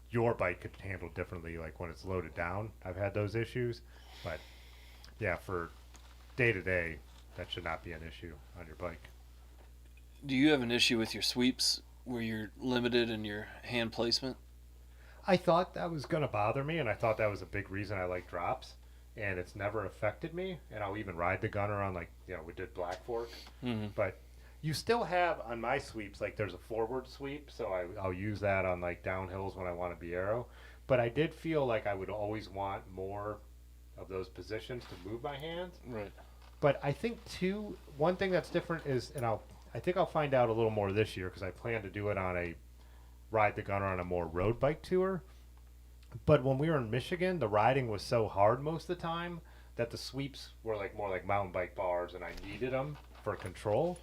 your bike could handle differently. Like when it's loaded down, I've had those issues, but yeah, for day to day, that should not be an issue on your bike. Do you have an issue with your sweeps where you're limited in your hand placement? I thought that was going to bother me, and I thought that was a big reason I like drops, and it's never affected me. And I'll even ride the gunner on, like, we did Black Fork, Mm-hmm. but you still have on my sweeps, like there's a forward sweep, so I'll use that on like downhills when I want to be aero. But I did feel like I would always want more of those positions to move my hands. Right. But I think too, one thing that's different is, and I think I'll find out a little more this year because I plan to do it on a ride the gunner on a more road bike tour. But when we were in Michigan, the riding was so hard most of the time that the sweeps were like more like mountain bike bars, and I needed them for control.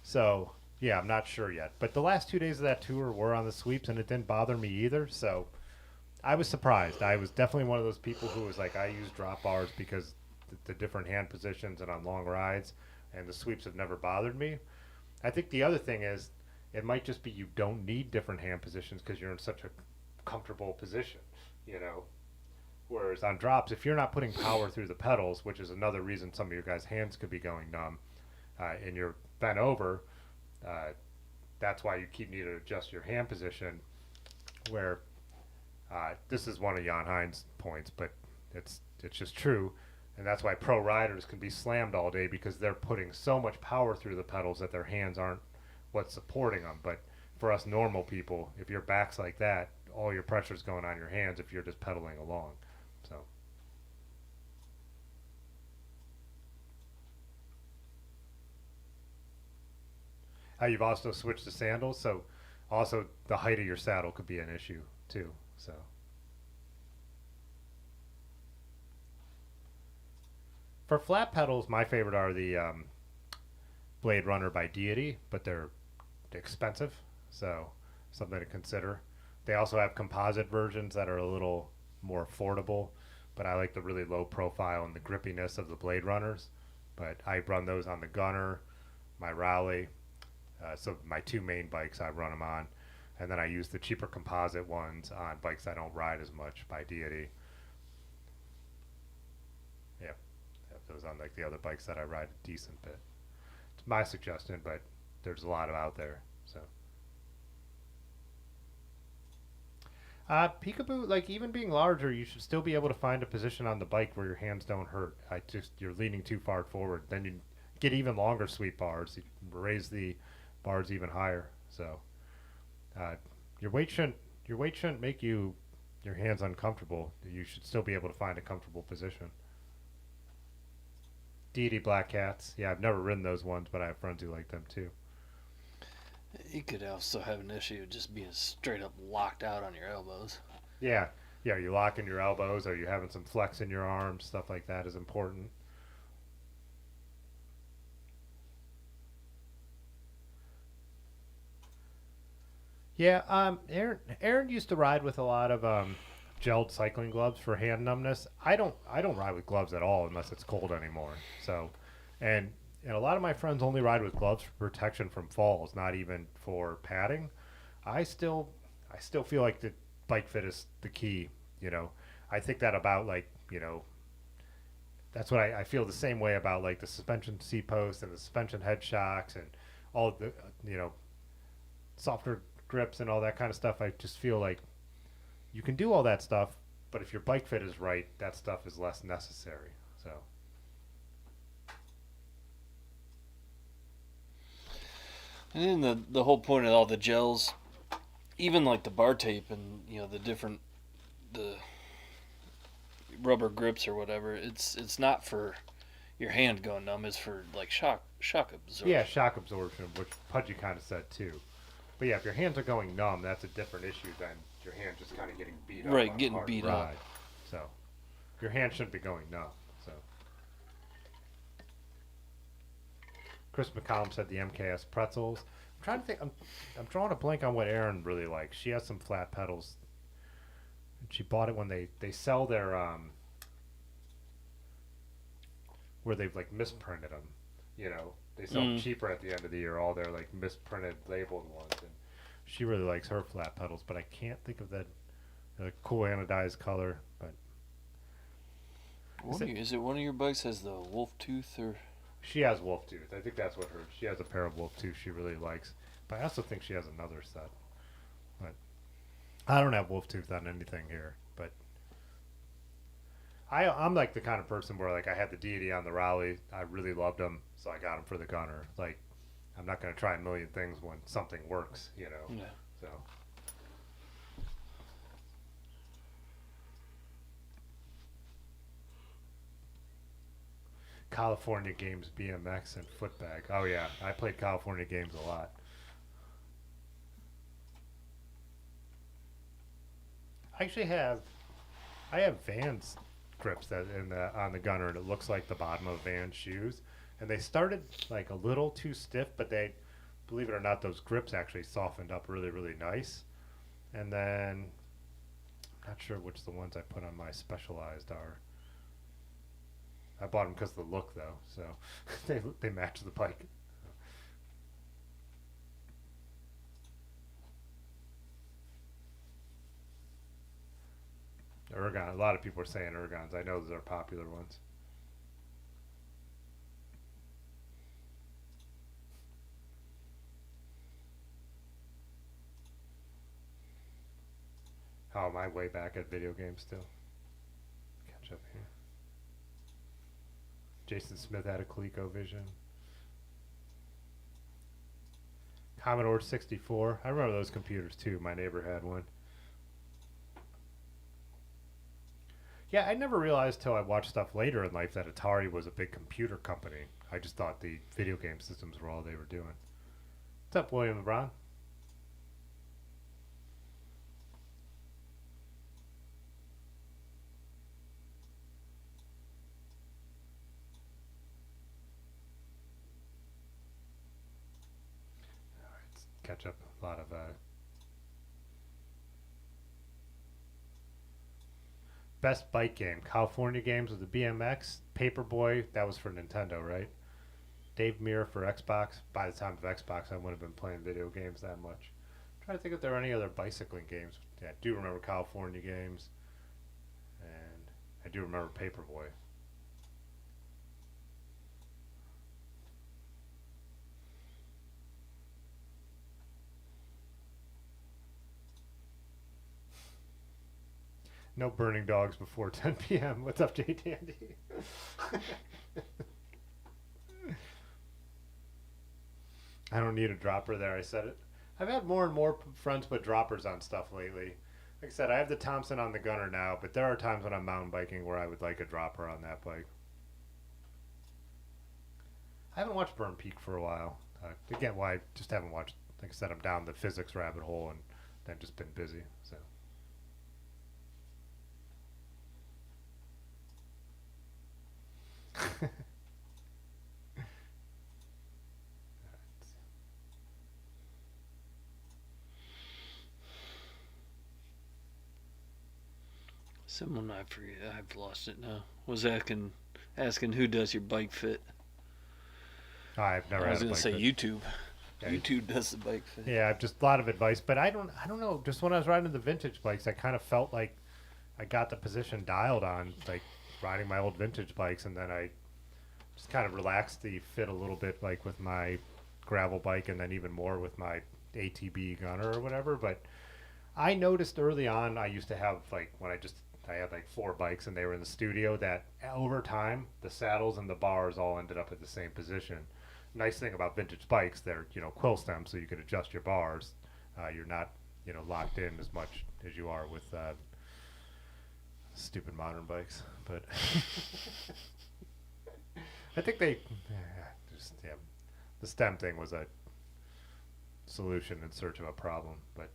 So yeah, I'm not sure yet. But the last 2 days of that tour were on the sweeps, and it didn't bother me either. So I was surprised. I was definitely one of those people who was like, I use drop bars because the different hand positions and on long rides, and the sweeps have never bothered me. I think the other thing is it might just be you don't need different hand positions because you're in such a comfortable position, Whereas on drops, if you're not putting power through the pedals, which is another reason some of your guys' hands could be going numb, and you're bent over, that's why you keep needing to adjust your hand position. Where this is one of Jan Hein's points, but it's just true, and that's why pro riders can be slammed all day because they're putting so much power through the pedals that their hands aren't what's supporting them. But for us normal people, if your back's like that, all your pressure's going on your hands if you're just pedaling along. So. You've also switched to sandals, so also the height of your saddle could be an issue too. So. For flat pedals, my favorite are the Blade Runner by Deity, but they're expensive, so something to consider. They also have composite versions that are a little more affordable, but I like the really low profile and the grippiness of the Blade Runners. But I run those on the Gunner, my Raleigh, so my two main bikes I run them on, and then I use the cheaper composite ones on bikes I don't ride as much by Deity. Yeah, have those on like the other bikes that I ride a decent bit. It's my suggestion, but there's a lot of out there. So Peekaboo, like even being larger, you should still be able to find a position on the bike where your hands don't hurt. You're leaning too far forward. Then you get even longer sweep bars. You raise the bars even higher. So uh, your weight shouldn't make your hands uncomfortable. You should still be able to find a comfortable position. Deity Black Cats. Yeah, I've never ridden those ones, but I have friends who like them too. You could also have an issue just being straight up locked out on your elbows. Yeah, yeah. Are you locking your elbows? Are you having some flex in your arms? Stuff like that is important. Yeah, Aaron used to ride with a lot of gelled cycling gloves for hand numbness. I don't ride with gloves at all unless it's cold anymore. So, and a lot of my friends only ride with gloves for protection from falls, not even for padding. I still I still feel like the bike fit is the key. You know, I think that about like that's what I feel the same way about like the suspension seat posts and the suspension head shocks and all the you know softer grips and all that kind of stuff. I just feel like you can do all that stuff, but if your bike fit is right, that stuff is less necessary. So And then the whole point of all the gels, even like the bar tape and the different the rubber grips or whatever, it's not for your hand going numb. It's for like shock absorption. yeah, shock absorption, which Pudgy kind of said too. But yeah, if your hands are going numb, that's a different issue than your hand just kind of getting beat up. Right, on a getting hard beat ride. up. So your hand shouldn't be going numb. So Chris McCollum said the MKS pretzels. I'm trying to think. I'm drawing a blank on what Erin really likes. She has some flat pedals. She bought it when they sell their where they've like misprinted them. You know, they sell them cheaper at the end of the year. All their like misprinted labeled ones, and she really likes her flat pedals. But I can't think of that cool anodized color. But Is it one of your bikes has the wolf tooth or? she has wolf tooth. I think that's what she has a pair of wolf tooth she really likes. But I also think she has another set. But I don't have wolf tooth on anything here. But I'm like the kind of person where like I had the Deity on the Raleigh. I really loved them, so I got them for the Gunner. Like I'm not going to try a million things when something works, you know. Yeah. So California Games BMX and footbag. Oh yeah, I played California Games a lot. I actually have Vans grips that on the Gunner, and it looks like the bottom of Vans shoes. And they started like a little too stiff, but they, believe it or not, those grips actually softened up really, really nice. And then I'm not sure which the ones I put on my Specialized are. I bought them because of the look, though, so they match the bike. Ergon. A lot of people are saying Ergons. I know those are popular ones. How am I way back at video games still? Catch up here. Jason Smith had a ColecoVision. Commodore 64. I remember those computers too. My neighbor had one. Yeah, I never realized till I watched stuff later in life that Atari was a big computer company. I just thought the video game systems were all they were doing. What's up, William LeBron? Let's catch up a lot of best bike game. California Games with the BMX. Paperboy, that was for Nintendo, right? Dave Mirra for Xbox. By the time of Xbox, I wouldn't have been playing video games that much. I'm trying to think if there are any other bicycling games. Yeah, I do remember California Games. And I do remember Paperboy. No burning dogs before 10 p.m. What's up, Jay Dandy? I don't need a dropper there. I said it. I've had more and more friends put droppers on stuff lately. Like I said, I have the Thompson on the Gunner now, but there are times when I'm mountain biking where I would like a dropper on that bike. I haven't watched Burn Peak for a while. Again, why I just haven't watched. Like I said, I'm down the physics rabbit hole, and I've just been busy. So. Someone I forget, I've lost it now, was asking who does your bike fit. I've never I was had a gonna bike say fit. YouTube. Yeah. YouTube does the bike fit. Yeah, I've just a lot of advice, but I don't know. Just when I was riding the vintage bikes, I kind of felt like I got the position dialed on, like riding my old vintage bikes, and then I just kind of relaxed the fit a little bit, like with my gravel bike, and then even more with my ATB Gunner or whatever. But I noticed early on, I used to have like when I had like 4 bikes and they were in the studio, that over time the saddles and the bars all ended up at the same position. Nice thing about vintage bikes, they're quill stems, so you can adjust your bars. You're not locked in as much as you are with stupid modern bikes. But I think the stem thing was a solution in search of a problem, but.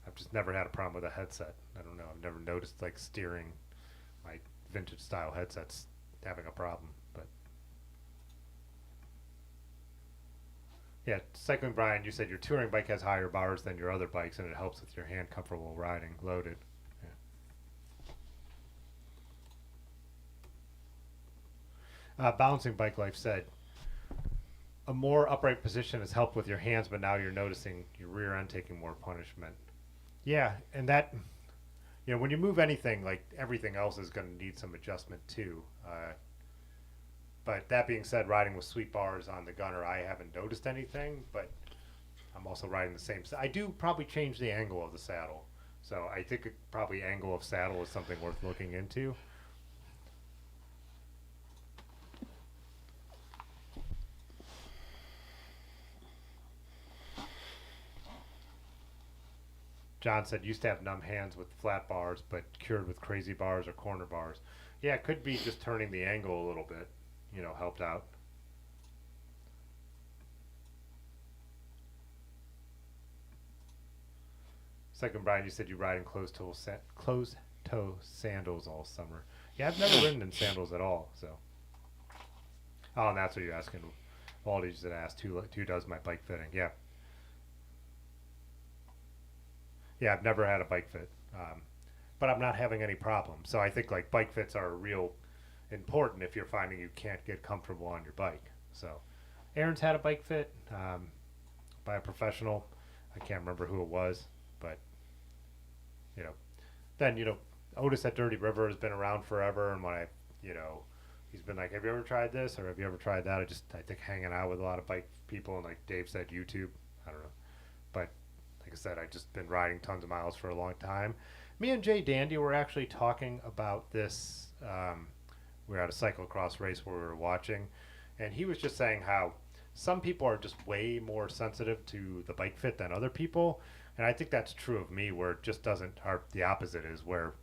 I've just never had a problem with a headset. I don't know. I've never noticed like steering my vintage style headsets having a problem. But yeah, Cycling Brian, you said your touring bike has higher bars than your other bikes, and it helps with your hand comfortable riding loaded. Yeah. Balancing Bike Life said, a more upright position has helped with your hands, but now you're noticing your rear end taking more punishment. Yeah, and that, when you move anything, like everything else is going to need some adjustment too. But that being said, riding with sweep bars on the Gunner, I haven't noticed anything, but I'm also riding the same. I do probably change the angle of the saddle. So I think probably angle of saddle is something worth looking into. John said used to have numb hands with flat bars, but cured with crazy bars or corner bars. Yeah, it could be just turning the angle a little bit, helped out. Second, Brian, you said you ride in closed-toe sandals all summer. Yeah, I've never ridden in sandals at all. So. Oh, and that's what you're asking. Baldy just asked who does my bike fitting. Yeah. Yeah, I've never had a bike fit, but I'm not having any problems. So I think like bike fits are real important if you're finding you can't get comfortable on your bike. So Aaron's had a bike fit by a professional. I can't remember who it was, but then Otis at Dirty River has been around forever, and when he's been like, have you ever tried this or have you ever tried that? I think hanging out with a lot of bike people, and like Dave said, YouTube. I don't know, but. Like I said, I've just been riding tons of miles for a long time. Me and Jay Dandy were actually talking about this. We were at a cyclocross race where we were watching, and he was just saying how some people are just way more sensitive to the bike fit than other people. And I think that's true of me, where it just doesn't, or the opposite is, where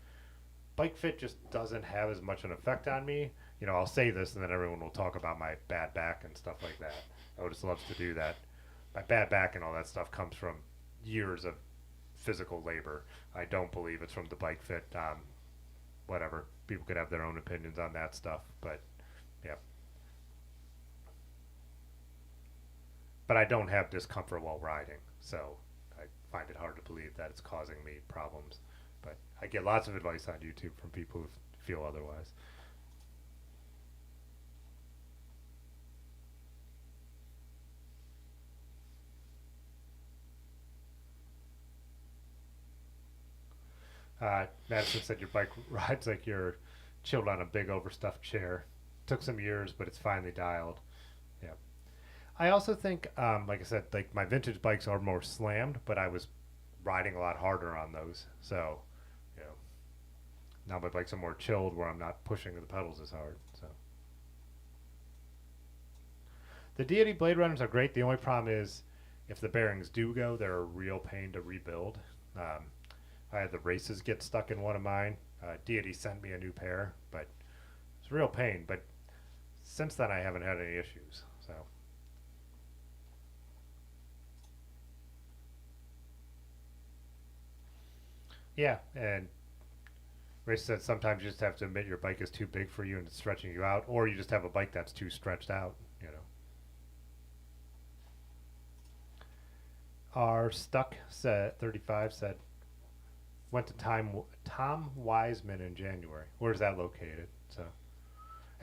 bike fit just doesn't have as much an effect on me. I'll say this and then everyone will talk about my bad back and stuff like that. Otis loves to do that. My bad back and all that stuff comes from years of physical labor. I don't believe it's from the bike fit. Whatever. People could have their own opinions on that stuff, but yeah. But I don't have discomfort while riding, so I find it hard to believe that it's causing me problems. But I get lots of advice on YouTube from people who feel otherwise. Madison said your bike rides like you're chilled on a big overstuffed chair. Took some years, but it's finally dialed. Yeah. I also think, like I said, like my vintage bikes are more slammed, but I was riding a lot harder on those. So, you know, now my bikes are more chilled where I'm not pushing the pedals as hard. So the Deity Blade Runners are great. The only problem is if the bearings do go, they're a real pain to rebuild. I had the races get stuck in one of mine. Deity sent me a new pair, but it's a real pain. But since then, I haven't had any issues. So. Yeah, and Ray said sometimes you just have to admit your bike is too big for you and it's stretching you out, or you just have a bike that's too stretched out, you know. Our Stuck said 35 said went to Tom Wiseman in January. Where's that located? So,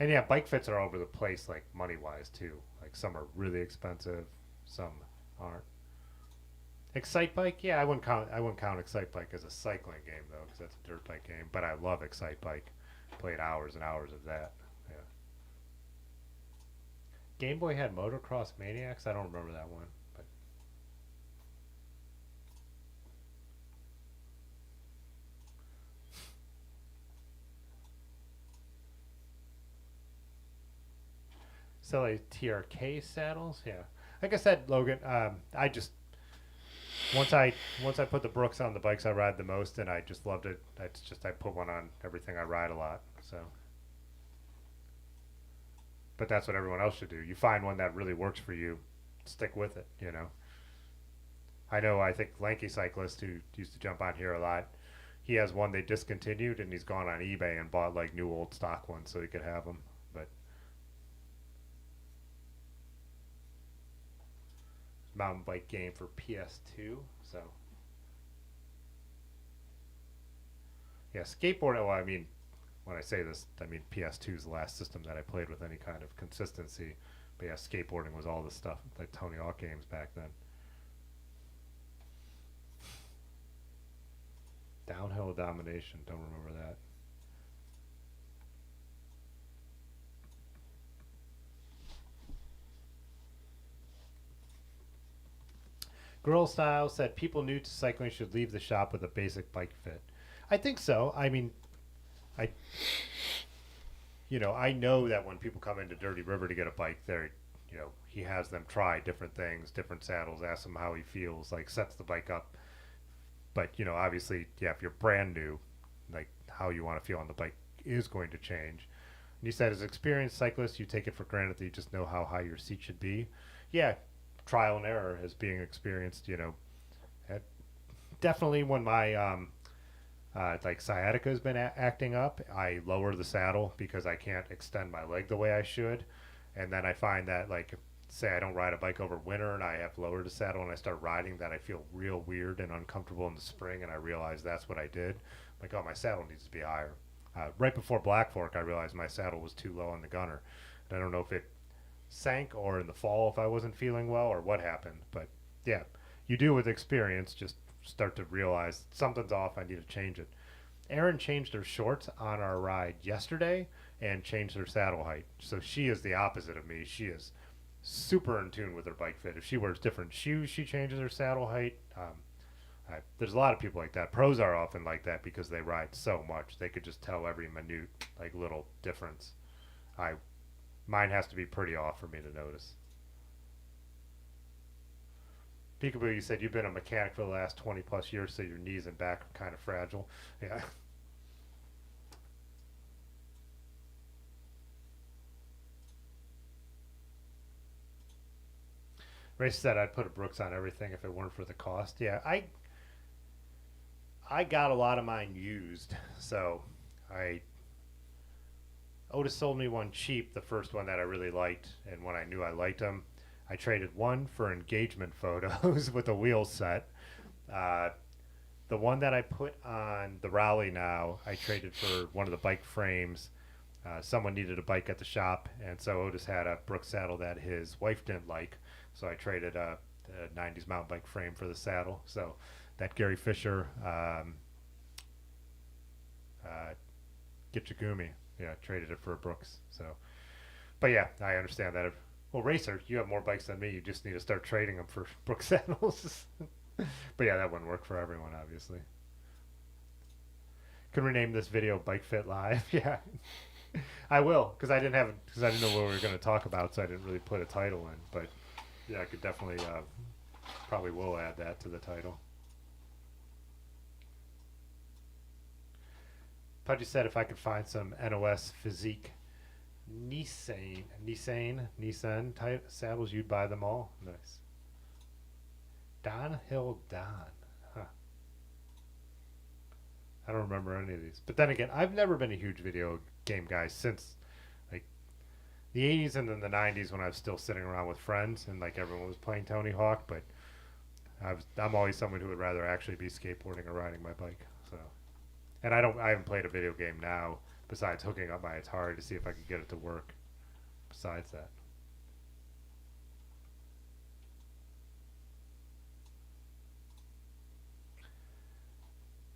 and yeah, bike fits are all over the place, like money wise too. Like some are really expensive, some aren't. Excite Bike, yeah, I wouldn't count Excite Bike as a cycling game though, because that's a dirt bike game. But I love Excite Bike. Played hours and hours of that. Yeah. Game Boy had Motocross Maniacs. I don't remember that one, but silly TRK saddles. Yeah, like I said, Logan. I just once I put the Brooks on the bikes I ride the most, and I just loved it. I put one on everything I ride a lot. So, but that's what everyone else should do. You find one that really works for you, stick with it. You know. I know. I think Lanky Cyclist, who used to jump on here a lot, he has one they discontinued, and he's gone on eBay and bought like new old stock ones so he could have them. But mountain bike game for PS2. So yeah, skateboard. Well, I mean, when I say this, I mean PS2 is the last system that I played with any kind of consistency. But yeah, skateboarding was all the stuff like Tony Hawk games back then. Downhill Domination. Don't remember that. Girl Style said people new to cycling should leave the shop with a basic bike fit. I think so. I mean, I I know that when people come into Dirty River to get a bike, he has them try different things, different saddles, ask him how he feels, like sets the bike up. But obviously, yeah, if you're brand new, like how you want to feel on the bike is going to change. And you said, as an experienced cyclist, you take it for granted that you just know how high your seat should be. Yeah, trial and error as being experienced. Definitely when my like sciatica has been acting up, I lower the saddle because I can't extend my leg the way I should, and then I find that, like, say I don't ride a bike over winter and I have lowered the saddle and I start riding, that I feel real weird and uncomfortable in the spring, and I realize that's what I did. Like, oh, my saddle needs to be higher. Right before Black Fork, I realized my saddle was too low on the gunner, and I don't know if it sank or in the fall if I wasn't feeling well or what happened, but yeah, you do with experience just start to realize something's off. I need to change it. Erin changed her shorts on our ride yesterday and changed her saddle height, so she is the opposite of me. She is super in tune with her bike fit. If she wears different shoes, she changes her saddle height. There's a lot of people like that. Pros are often like that because they ride so much. They could just tell every minute, like, little difference. Mine has to be pretty off for me to notice. Peekaboo, you said you've been a mechanic for the last 20 plus years, so your knees and back are kind of fragile. Yeah. Ray said I'd put a Brooks on everything if it weren't for the cost. Yeah, I got a lot of mine used, so Otis sold me one cheap, the first one that I really liked, and when I knew I liked them, I traded one for engagement photos with a wheel set. The one that I put on the Raleigh now, I traded for one of the bike frames. Someone needed a bike at the shop, and so Otis had a Brooks saddle that his wife didn't like, so I traded a 90s mountain bike frame for the saddle. So that Gary Fisher Gitchigumi, yeah, traded it for a Brooks. So, but yeah, I understand that. Well, Racer, you have more bikes than me. You just need to start trading them for Brooks saddles. But yeah, that wouldn't work for everyone, obviously. Can rename this video Bike Fit Live. Yeah, I will, because I didn't know what we were going to talk about, so I didn't really put a title in. But yeah, I could definitely, probably will add that to the title. Pudgy said if I could find some NOS Physique Nissan type saddles, you'd buy them all. Nice. Downhill Don. Huh. I don't remember any of these. But then again, I've never been a huge video game guy since like the 80s and then the 90s when I was still sitting around with friends and like everyone was playing Tony Hawk. But I'm always someone who would rather actually be skateboarding or riding my bike. So, and I haven't played a video game now besides hooking up my Atari to see if I could get it to work. Besides that.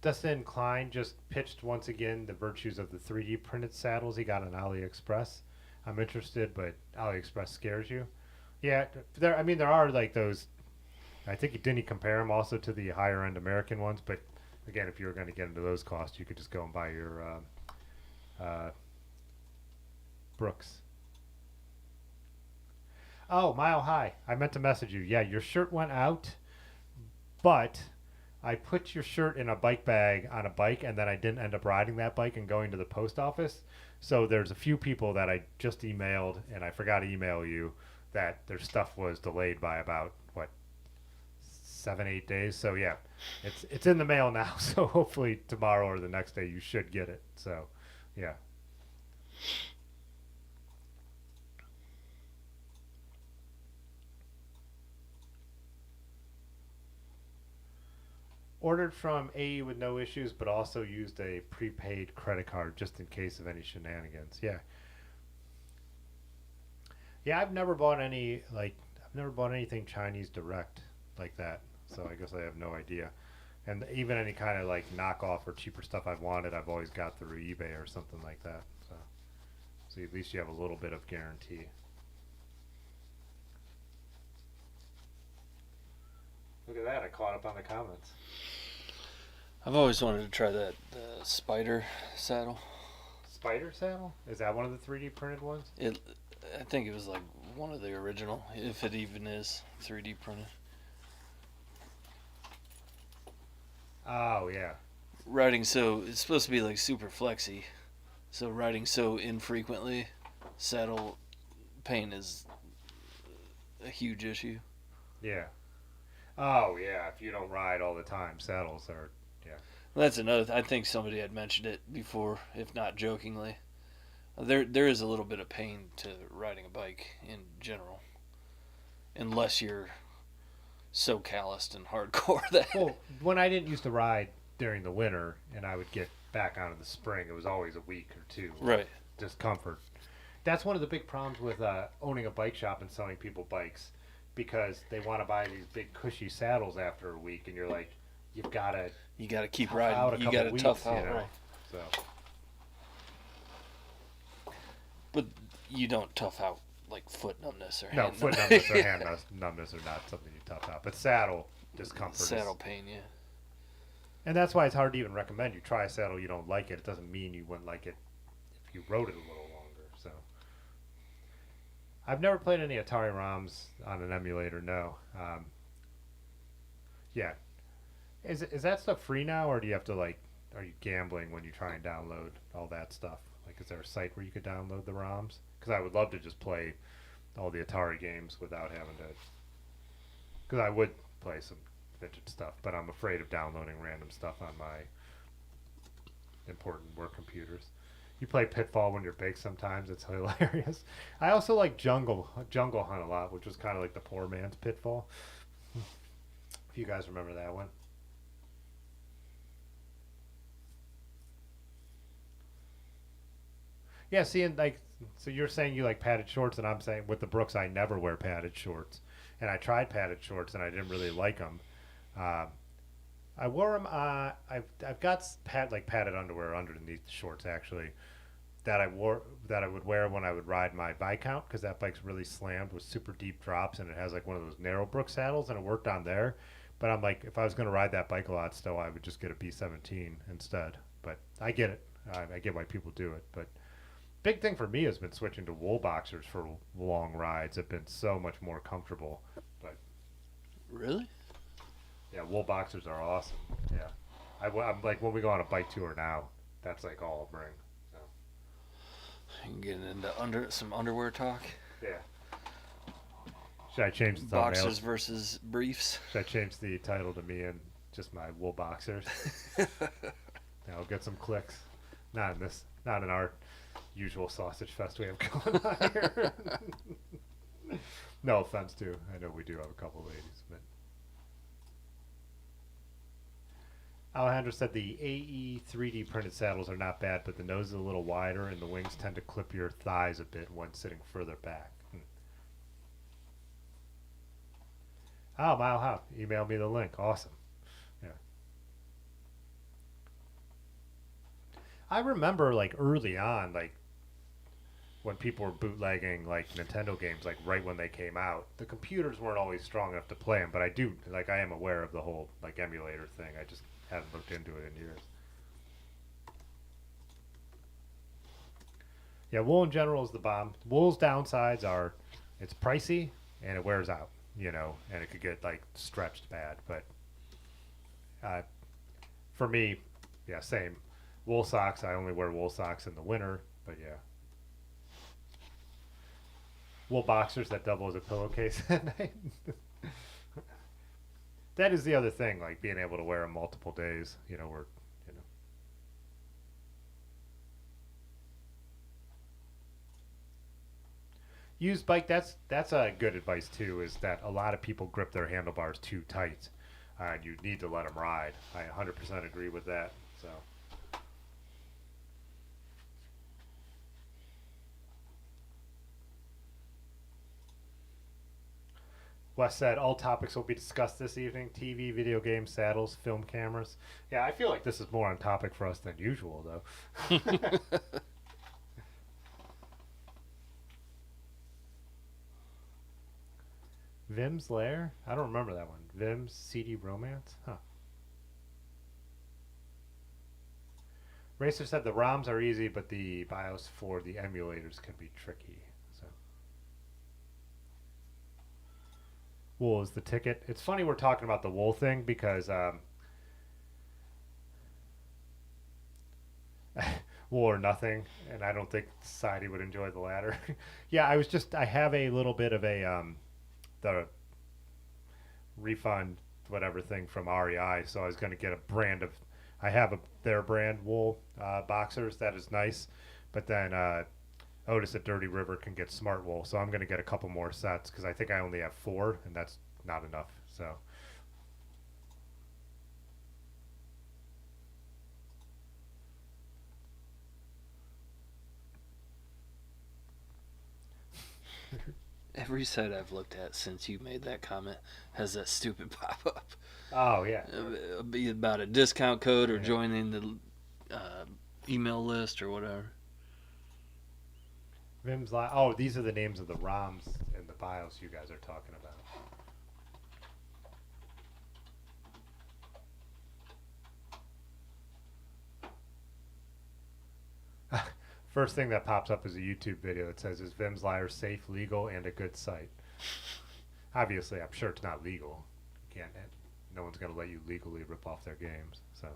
Dustin Klein just pitched once again the virtues of the 3D printed saddles he got on AliExpress. I'm interested, but AliExpress scares you. Yeah, there are like those. I think he compare them also to the higher end American ones, but again, if you were going to get into those costs, you could just go and buy your Brooks. Oh, Mile High. I meant to message you. Yeah, your shirt went out, but I put your shirt in a bike bag on a bike, and then I didn't end up riding that bike and going to the post office. So there's a few people that I just emailed, and I forgot to email you, that their stuff was delayed by about, 7-8 days. So yeah, it's in the mail now. So hopefully tomorrow or the next day you should get it. So yeah. Ordered from AE with no issues, but also used a prepaid credit card just in case of any shenanigans. Yeah. Yeah, I've never bought anything Chinese direct like that. So I guess I have no idea. And even any kind of like knockoff or cheaper stuff I've wanted, I've always got through eBay or something like that. So at least you have a little bit of guarantee. Look at that, I caught up on the comments. I've always wanted to try the Spider saddle. Spider saddle? Is that one of the 3D printed ones? I think it was like one of the original, if it even is 3D printed. Oh, yeah. Riding it's supposed to be like super flexy. So riding so infrequently, saddle pain is a huge issue. Yeah. Oh, yeah. If you don't ride all the time, saddles are, yeah. Well, that's another. I think somebody had mentioned it before, if not jokingly. There is a little bit of pain to riding a bike in general, unless you're so calloused and hardcore that. Well, when I didn't used to ride during the winter, and I would get back out in the spring, it was always a week or two. Right. Discomfort. That's one of the big problems with owning a bike shop and selling people bikes, because they want to buy these big cushy saddles after a week, and you're like, you gotta keep tough out riding. a You gotta couple tough weeks, out, you know? right? So But you don't tough out like foot numbness or no, hand foot numbness or hand numbness are not something you tough out, but saddle discomfort. saddle pain, yeah. And that's why it's hard to even recommend you try a saddle you don't like it. It doesn't mean you wouldn't like it if you rode it a little longer. So I've never played any Atari ROMs on an emulator. No. Yeah. Is that stuff free now, or do you have to are you gambling when you try and download all that stuff? Like, is there a site where you could download the ROMs? Because I would love to just play all the Atari games without having to. Because I would play some vintage stuff, but I'm afraid of downloading random stuff on my important work computers. You play Pitfall when you're baked sometimes. It's hilarious. I also like Jungle Hunt a lot, which was kind of like the poor man's Pitfall. If you guys remember that one. Yeah, see, and so you're saying you like padded shorts, and I'm saying with the Brooks, I never wear padded shorts. And I tried padded shorts, and I didn't really like them. I wore them. I've got padded underwear underneath the shorts actually. that I would wear when I would ride my Viscount, because that bike's really slammed with super deep drops, and it has like one of those narrow brook saddles, and it worked on there. But I'm like, if I was going to ride that bike a lot still, I would just get a B17 instead. But I get it. I get why people do it. But big thing for me has been switching to wool boxers for long rides. Have been so much more comfortable. But Really? yeah, wool boxers are awesome. Yeah, I'm like, when we go on a bike tour now, that's like all I'll bring. So, Getting into some underwear talk. yeah. Should I change the thumbnail? Boxers versus briefs. Should I change the title to me and just my wool boxers? Yeah, I'll get some clicks. Not in our usual sausage fest we have going on here. No offense too. I know we do have a couple ladies, but Alejandro said the AE 3D printed saddles are not bad, but the nose is a little wider and the wings tend to clip your thighs a bit when sitting further back. Oh, Mile Hop. Email me the link. Awesome. Yeah. I remember like early on, like when people were bootlegging like Nintendo games, like right when they came out, the computers weren't always strong enough to play them. But I am aware of the whole like emulator thing. I just haven't looked into it in years. Yeah, wool in general is the bomb. Wool's downsides are it's pricey and it wears out, and it could get like stretched bad. But for me, yeah, same. Wool socks, I only wear wool socks in the winter, but yeah. Wool boxers that double as a pillowcase at night. That is the other thing, like being able to wear them multiple days, Used bike, that's a good advice too, is that a lot of people grip their handlebars too tight, and you need to let them ride. I 100% agree with that. So. Wes said all topics will be discussed this evening: TV, video games, saddles, film cameras. Yeah, I feel like this is more on topic for us than usual, though. Vim's Lair? I don't remember that one. Vim's CD Romance? Huh. Racer said the ROMs are easy, but the BIOS for the emulators can be tricky. So, wool is the ticket. It's funny we're talking about the wool thing because wool or nothing, and I don't think society would enjoy the latter. Yeah, I have a little bit of a the refund whatever thing from REI, so I was going to get a brand of their brand wool boxers that is nice, but then Otis at Dirty River can get smart wool, so I'm going to get a couple more sets because I think I only have 4 and that's not enough. So Every site I've looked at since you made that comment has that stupid pop-up. oh yeah, Be about a discount code or joining the email list or whatever. Vim's oh, these are the names of the ROMs and the BIOS you guys are talking about. First thing that pops up is a YouTube video that says, "Is Vim's Lair safe, legal, and a good site?" Obviously, I'm sure it's not legal. You can't. No one's going to let you legally rip off their games. So.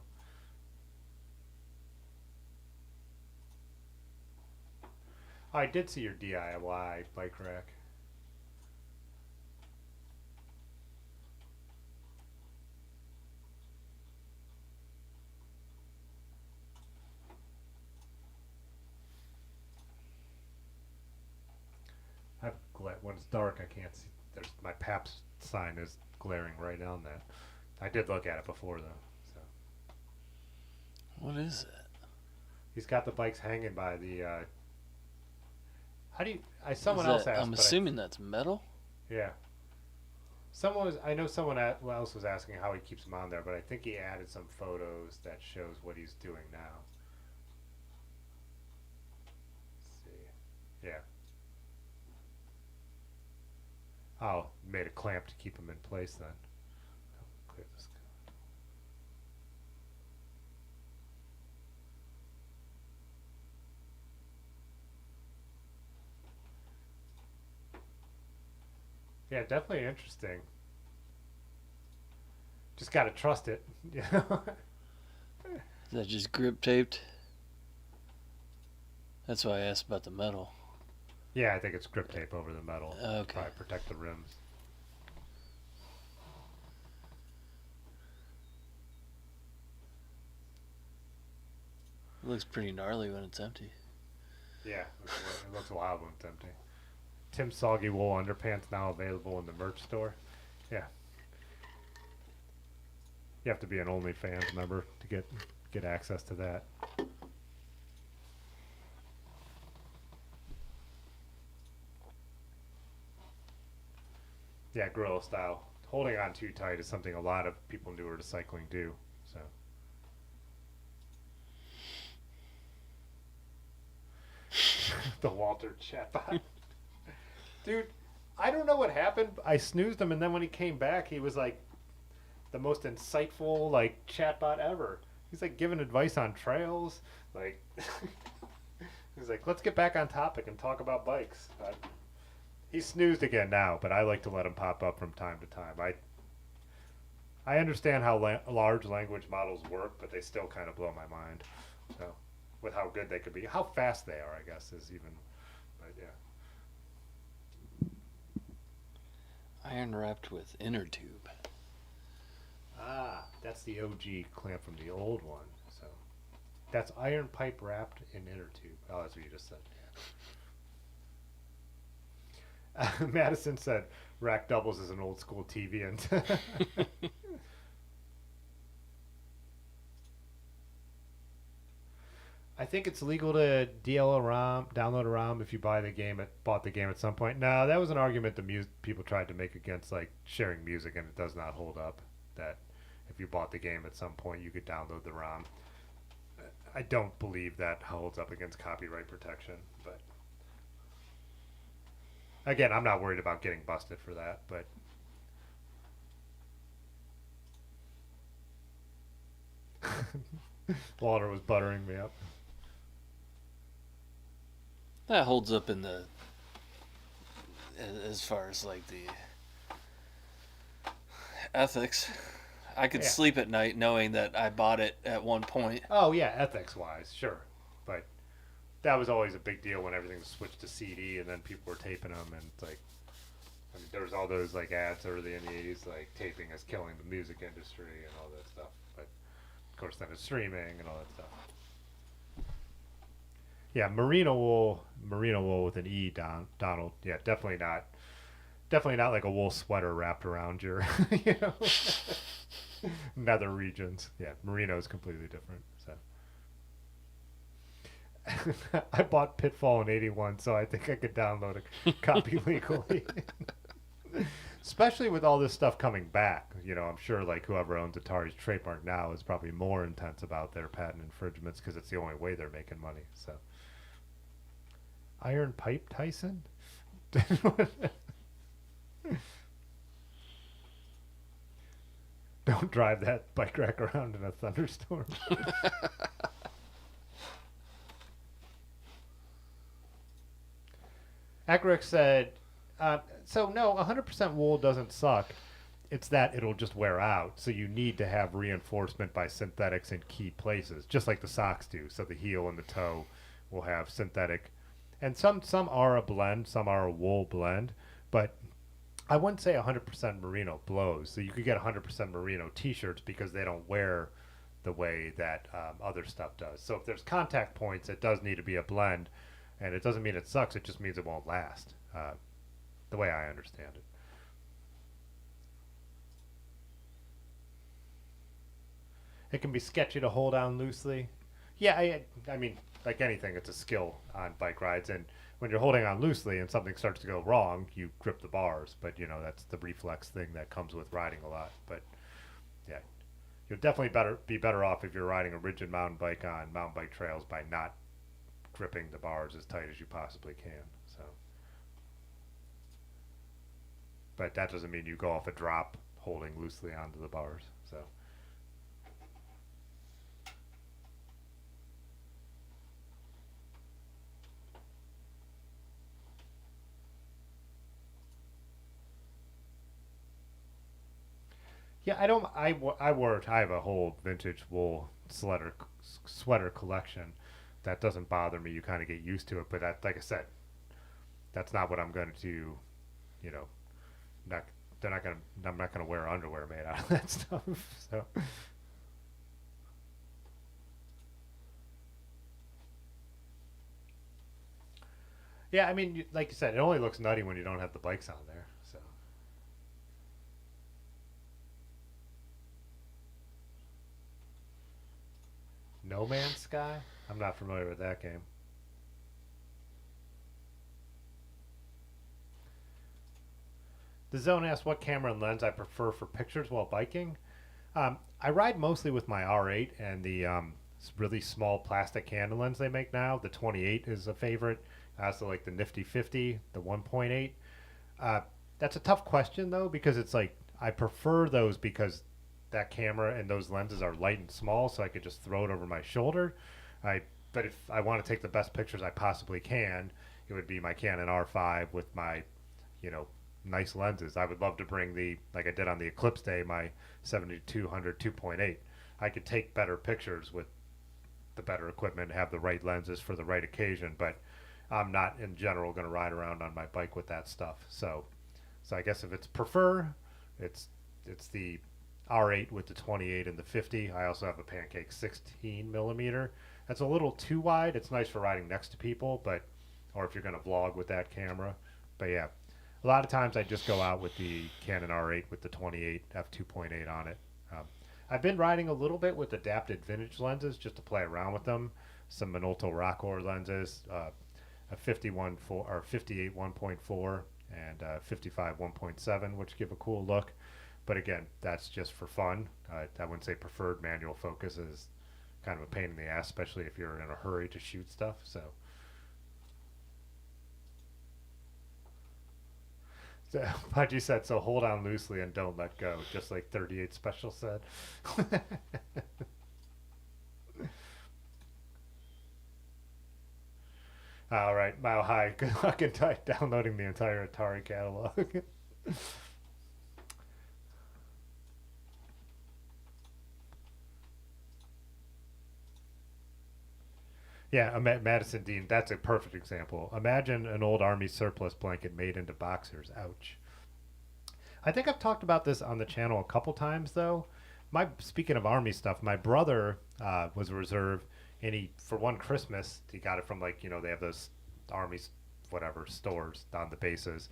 Oh, I did see your DIY bike rack. When it's dark, I can't see. My PAPS sign is glaring right on that. I did look at it before though. So What is it? he's got the bikes hanging by the. How do you? Someone Is else that- asked. I'm but assuming that's metal. yeah. I know someone else was asking how he keeps them on there, but I think he added some photos that shows what he's doing now. Yeah. Oh, made a clamp to keep them in place then. Clear this. Yeah, definitely interesting. Just gotta trust it. You know? Is that just grip taped? That's why I asked about the metal. Yeah, I think it's grip tape over the metal. Okay. Probably protect the rims. It looks pretty gnarly when it's empty. Yeah, it looks wild when it's empty. Tim's Soggy Wool Underpants now available in the merch store. Yeah. You have to be an OnlyFans member to get access to that. Yeah, gorilla style. Holding on too tight is something a lot of people newer to cycling do. So. The Walter chatbot. Dude, I don't know what happened. I snoozed him, and then when he came back, he was like the most insightful like chatbot ever. He's like giving advice on trails. Like he's like, let's get back on topic and talk about bikes. He's snoozed again now, but I like to let him pop up from time to time. I understand how large language models work, but they still kind of blow my mind. So, with how good they could be, how fast they are, I guess, is even. But yeah. Iron wrapped with inner tube. Ah, that's the OG clamp from the old one. So, that's iron pipe wrapped in inner tube. Oh, that's what you just said. Madison said rack doubles is an old school TV and I think it's legal to download a ROM if you bought the game at some point. No, that was an argument the people tried to make against like sharing music, and it does not hold up. That if you bought the game at some point, you could download the ROM. I don't believe that holds up against copyright protection, but. Again, I'm not worried about getting busted for that, but Walter was buttering me up. That holds up in the as far as like the ethics. I could Yeah. sleep at night knowing that I bought it at one point. Oh yeah, ethics wise, sure, but that was always a big deal when everything was switched to CD, and then people were taping them, and it's like, I mean, there was all those like ads early in the '80s, like taping is killing the music industry and all that stuff. But of course, then it's streaming and all that stuff. Yeah, merino wool with an E, Donald. Yeah, definitely not like a wool sweater wrapped around your, you know, nether regions. Yeah, merino is completely different. So. I bought Pitfall in '81, so I think I could download a copy legally. Especially with all this stuff coming back, you know, I'm sure like whoever owns Atari's trademark now is probably more intense about their patent infringements because it's the only way they're making money. So, Iron Pipe Tyson. Don't drive that bike rack around in a thunderstorm. Akric said, so no, 100% wool doesn't suck. It's that it'll just wear out. So you need to have reinforcement by synthetics in key places, just like the socks do. So the heel and the toe will have synthetic. And some are a blend, some are a wool blend. But I wouldn't say 100% merino blows. So you could get 100% merino t-shirts because they don't wear the way that other stuff does. So if there's contact points, it does need to be a blend. And it doesn't mean it sucks, it just means it won't last, the way I understand it. It can be sketchy to hold on loosely. Yeah, I mean, like anything, it's a skill on bike rides. And when you're holding on loosely and something starts to go wrong, you grip the bars. But, you know, that's the reflex thing that comes with riding a lot. But, yeah, you'll definitely be better off if you're riding a rigid mountain bike on mountain bike trails by not gripping the bars as tight as you possibly can. So, but that doesn't mean you go off a drop holding loosely onto the bars. So. Yeah, I don't. I have a whole vintage wool sweater collection. That doesn't bother me. You kind of get used to it. But that, like I said, that's not what I'm going to, you know, not. They're not gonna. I'm not gonna wear underwear made out of that stuff. So. Yeah, I mean, like you said, it only looks nutty when you don't have the bikes on there. So. No Man's Sky? I'm not familiar with that game. The Zone asks what camera and lens I prefer for pictures while biking. I ride mostly with my R8 and the really small plastic Canon lens they make now. The 28 is a favorite. I also like the Nifty 50, the 1.8. That's a tough question though, because it's like I prefer those because that camera and those lenses are light and small, so I could just throw it over my shoulder. But if I want to take the best pictures I possibly can, it would be my Canon R5 with my, you know, nice lenses. I would love to bring like I did on the Eclipse Day, my 7200 2.8. I could take better pictures with the better equipment, have the right lenses for the right occasion, but I'm not in general going to ride around on my bike with that stuff. So I guess if it's prefer, it's the R8 with the 28 and the 50. I also have a Pancake 16 millimeter. That's a little too wide. It's nice for riding next to people, or if you're going to vlog with that camera. But yeah, a lot of times I just go out with the Canon R8 with the 28 f2.8 on it. I've been riding a little bit with adapted vintage lenses just to play around with them. Some Minolta Rockor lenses, a 51 or 58 1.4 and 55 1.7, which give a cool look. But again, that's just for fun. I wouldn't say preferred. Manual focus is kind of a pain in the ass, especially if you're in a hurry to shoot stuff. So Pudgy said, so hold on loosely and don't let go, just like 38 Special said. All right, Mile High, good luck in downloading the entire Atari catalog. Yeah, Madison Dean, that's a perfect example. Imagine an old Army surplus blanket made into boxers. Ouch. I think I've talked about this on the channel a couple times, though. Speaking of Army stuff, my brother was a reserve, and for one Christmas, he got it from, like, you know, they have those Army, whatever, stores on the bases.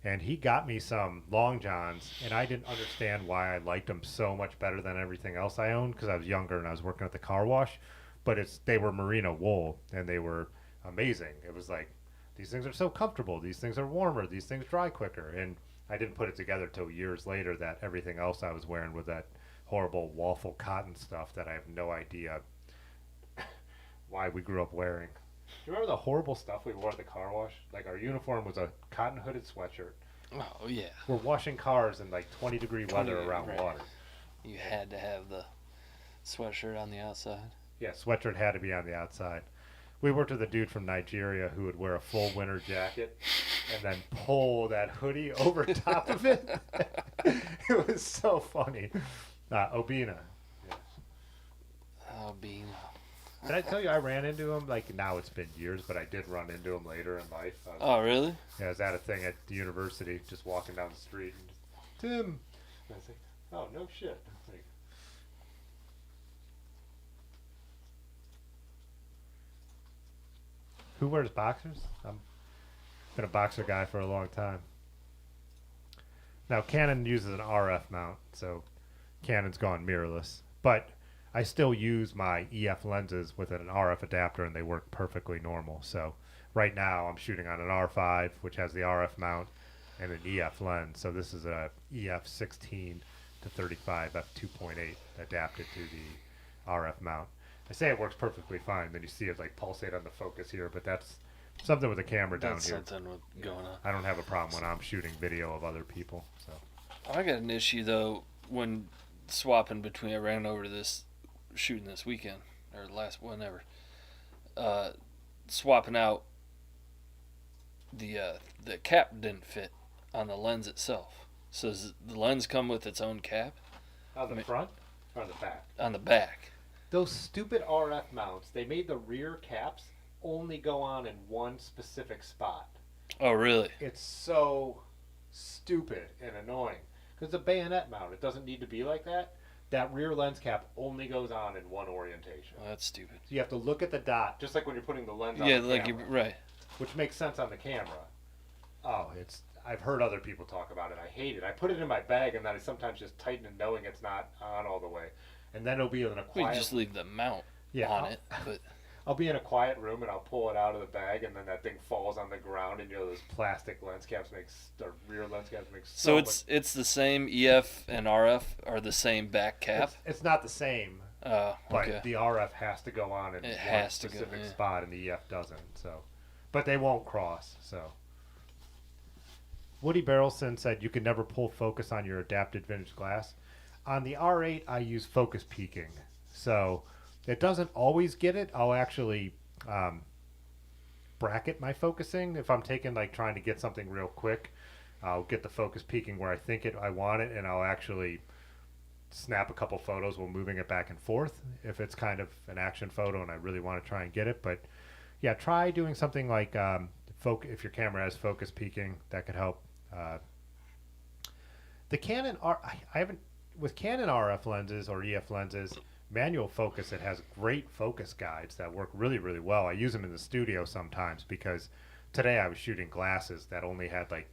And he got me some Long Johns, and I didn't understand why I liked them so much better than everything else I owned, because I was younger and I was working at the car wash. But they were merino wool, and they were amazing. It was like, these things are so comfortable. These things are warmer. These things dry quicker. And I didn't put it together till years later that everything else I was wearing was that horrible waffle cotton stuff that I have no idea why we grew up wearing. Do you remember the horrible stuff we wore at the car wash? Like, our uniform was a cotton hooded sweatshirt. Oh yeah. We're washing cars in like 20-degree weather around right. water. You had to have the sweatshirt on the outside. Yeah, sweatshirt had to be on the outside. We worked with a dude from Nigeria who would wear a full winter jacket and then pull that hoodie over top of it. It was so funny. Obina. Yeah. Oh, Bean. Did I tell you I ran into him? Like, now it's been years, but I did run into him later in life. Oh, really? Yeah, I was at a thing at the university, just walking down the street, and just, Tim. And I was like, oh, no shit. Like, who wears boxers? I've been a boxer guy for a long time. Now, Canon uses an RF mount, so Canon's gone mirrorless. But I still use my EF lenses with an RF adapter, and they work perfectly normal. So right now I'm shooting on an R5, which has the RF mount, and an EF lens. So this is a EF 16 to 35 f2.8 adapted to the RF mount. I say it works perfectly fine. Then you see it like pulsate on the focus here, but that's something with the camera down That's here. something with going on. I don't have a problem when I'm shooting video of other people. So I got an issue though when swapping between. I ran over to this shooting this weekend or last whenever. Swapping out the cap didn't fit on the lens itself. So does the lens come with its own cap on the front or on the back? on the back? Those stupid RF mounts. They made the rear caps only go on in one specific spot. Oh really? It's so stupid and annoying because the bayonet mount, it doesn't need to be like that. That rear lens cap only goes on in one orientation. Well, that's stupid. So you have to look at the dot, just like when you're putting the lens on Yeah, the like you camera, right. which makes sense on the camera. Oh, I've heard other people talk about it. I hate it. I put it in my bag and then I sometimes just tighten it knowing it's not on all the way. And then it'll be in a We quiet just leave the mount on it, but I'll be in a quiet room and I'll pull it out of the bag and then that thing falls on the ground and those plastic lens caps or rear lens caps make so much. it's the same EF and RF are the same back cap. It's not the same, But but the RF has to go on in It one has to go, specific yeah. spot and the EF doesn't. So, but they won't cross. So, Woody Barrelson said you can never pull focus on your adapted vintage glass. On the R8, I use focus peaking, so it doesn't always get it. I'll actually bracket my focusing if I'm taking like trying to get something real quick. I'll get the focus peaking where I want it, and I'll actually snap a couple photos while moving it back and forth if it's kind of an action photo and I really want to try and get it. But yeah, try doing something like if your camera has focus peaking, that could help. The Canon I haven't with Canon RF lenses or EF lenses, manual focus, it has great focus guides that work really, really well. I use them in the studio sometimes because today I was shooting glasses that only had like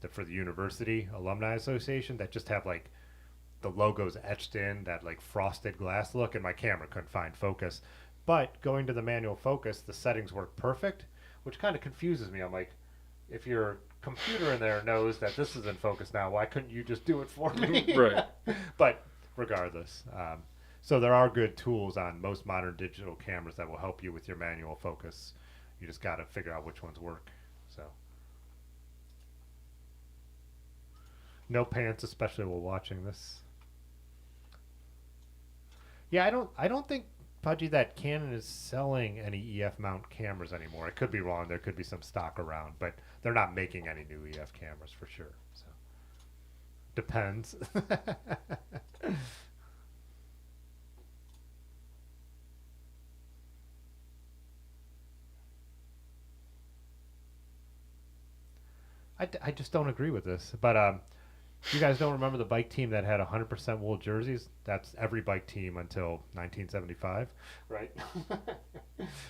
for the University Alumni Association that just have like the logos etched in, that like frosted glass look, and my camera couldn't find focus. But going to the manual focus, the settings work perfect, which kind of confuses me. I'm like, if your computer in there knows that this is in focus now, why couldn't you just do it for me? Right. But regardless, so there are good tools on most modern digital cameras that will help you with your manual focus. You just got to figure out which ones work. So no pants, especially while watching this. Yeah, I don't think, Pudgy, that Canon is selling any EF mount cameras anymore. I could be wrong. There could be some stock around, but they're not making any new EF cameras for sure. So depends. I just don't agree with this. But you guys don't remember the bike team that had 100% wool jerseys? That's every bike team until 1975, right?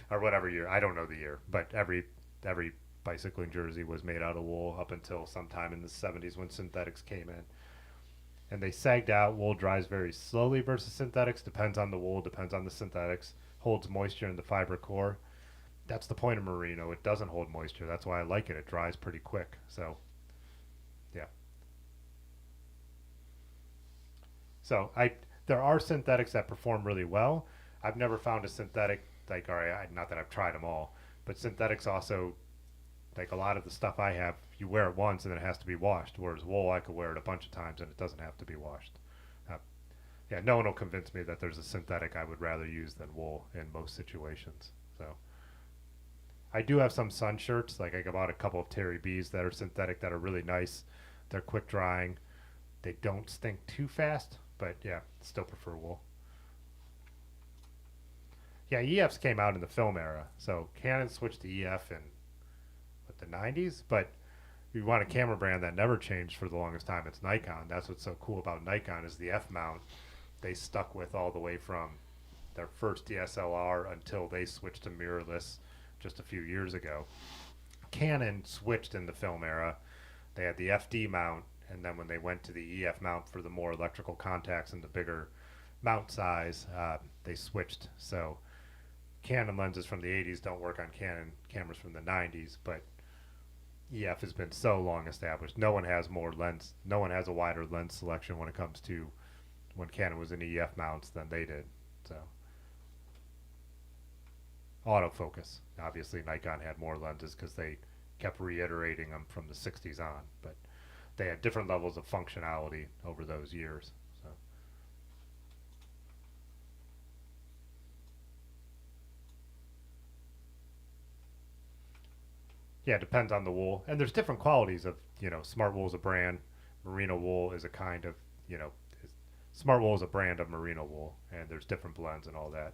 Or whatever year. I don't know the year, but every bicycling jersey was made out of wool up until sometime in the 70s when synthetics came in. And they sagged out. Wool dries very slowly versus synthetics. Depends on the wool, depends on the synthetics. Holds moisture in the fiber core. That's the point of merino. It doesn't hold moisture. That's why I like it. It dries pretty quick. So, yeah. So there are synthetics that perform really well. I've never found a synthetic like, not that I've tried them all, but synthetics also, like a lot of the stuff I have, you wear it once and then it has to be washed. Whereas wool, I could wear it a bunch of times and it doesn't have to be washed. Yeah, no one will convince me that there's a synthetic I would rather use than wool in most situations. So I do have some sun shirts. Like I bought a couple of Terry B's that are synthetic that are really nice. They're quick drying. They don't stink too fast, but yeah, still prefer wool. Yeah, EFs came out in the film era. So Canon switched to EF in the 90s, but if you want a camera brand that never changed for the longest time, it's Nikon. That's what's so cool about Nikon is the F mount they stuck with all the way from their first DSLR until they switched to mirrorless just a few years ago. Canon switched in the film era. They had the FD mount, and then when they went to the EF mount for the more electrical contacts and the bigger mount size, they switched. So Canon lenses from the 80s don't work on Canon cameras from the 90s, but EF has been so long established. No one has a wider lens selection when it comes to when Canon was in EF mounts than they did. So autofocus. Obviously, Nikon had more lenses because they kept reiterating them from the 60s on, but they had different levels of functionality over those years. So. Yeah, it depends on the wool, and there's different qualities of, Smart Wool is a brand, Merino wool is a kind of, Smart Wool is a brand of Merino wool, and there's different blends and all that.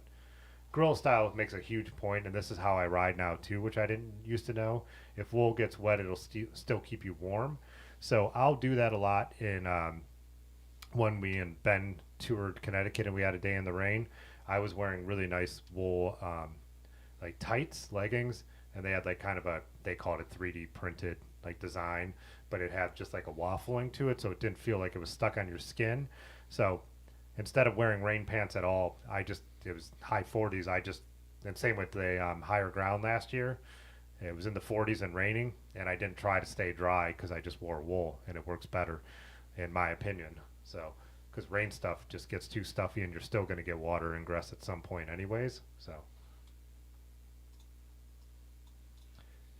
Gorilla Style makes a huge point, and this is how I ride now too, which I didn't used to know. If wool gets wet, it'll still keep you warm. So I'll do that a lot in when we and Ben toured Connecticut and we had a day in the rain. I was wearing really nice wool like tights, leggings, and they had like kind of they called it 3D printed like design, but it had just like a waffling to it, so it didn't feel like it was stuck on your skin. So instead of wearing rain pants at all, it was high 40s. And same with the higher ground last year. It was in the 40s and raining, and I didn't try to stay dry because I just wore wool, and it works better, in my opinion. So, because rain stuff just gets too stuffy, and you're still going to get water ingress at some point, anyways. So,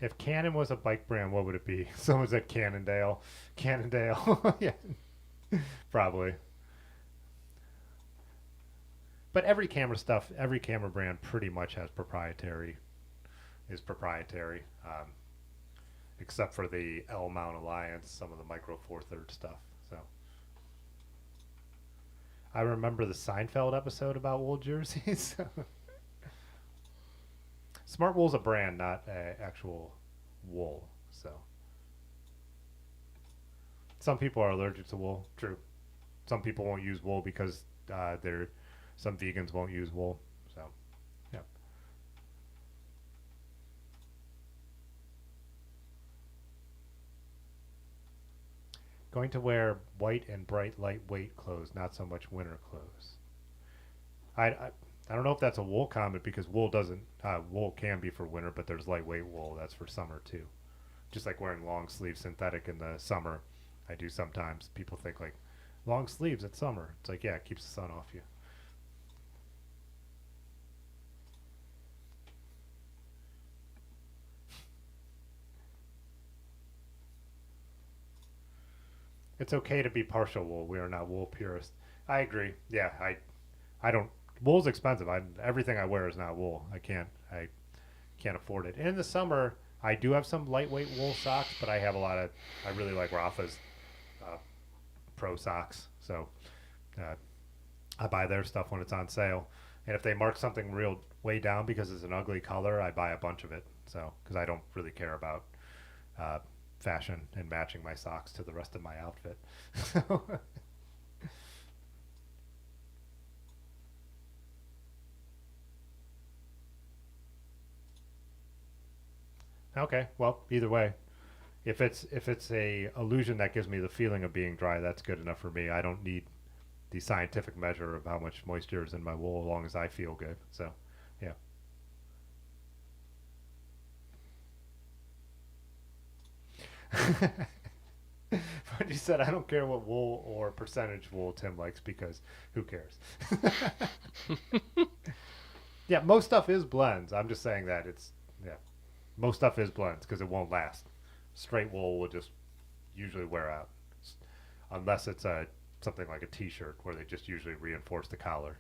if Canon was a bike brand, what would it be? Someone said Cannondale. Cannondale, yeah, probably. But every camera brand pretty much has proprietary, except for the L Mount Alliance, some of the Micro Four Thirds stuff. So I remember the Seinfeld episode about wool jerseys. Smart Wool's a brand, not actual wool. So some people are allergic to wool. True. Some people won't use wool because some vegans won't use wool. So, yeah. Going to wear white and bright lightweight clothes, not so much winter clothes. I don't know if that's a wool comment because wool can be for winter, but there's lightweight wool that's for summer too. Just like wearing long sleeve synthetic in the summer, I do sometimes. People think like long sleeves at summer. It's like, yeah, it keeps the sun off you. It's okay to be partial wool. We are not wool purists. I agree. Yeah, I don't. Wool's expensive. Everything I wear is not wool. I can't afford it. And in the summer, I do have some lightweight wool socks, but I really like Rafa's Pro socks. So I buy their stuff when it's on sale. And if they mark something real way down because it's an ugly color, I buy a bunch of it. So because I don't really care about fashion and matching my socks to the rest of my outfit. Okay, well, either way, if it's a illusion that gives me the feeling of being dry, that's good enough for me. I don't need the scientific measure of how much moisture is in my wool as long as I feel good. So, yeah. But you said I don't care what wool or percentage wool Tim likes because who cares? Yeah, most stuff is blends. I'm just saying that most stuff is blends because it won't last. Straight wool will just usually wear out, unless it's something like a T-shirt where they just usually reinforce the collar.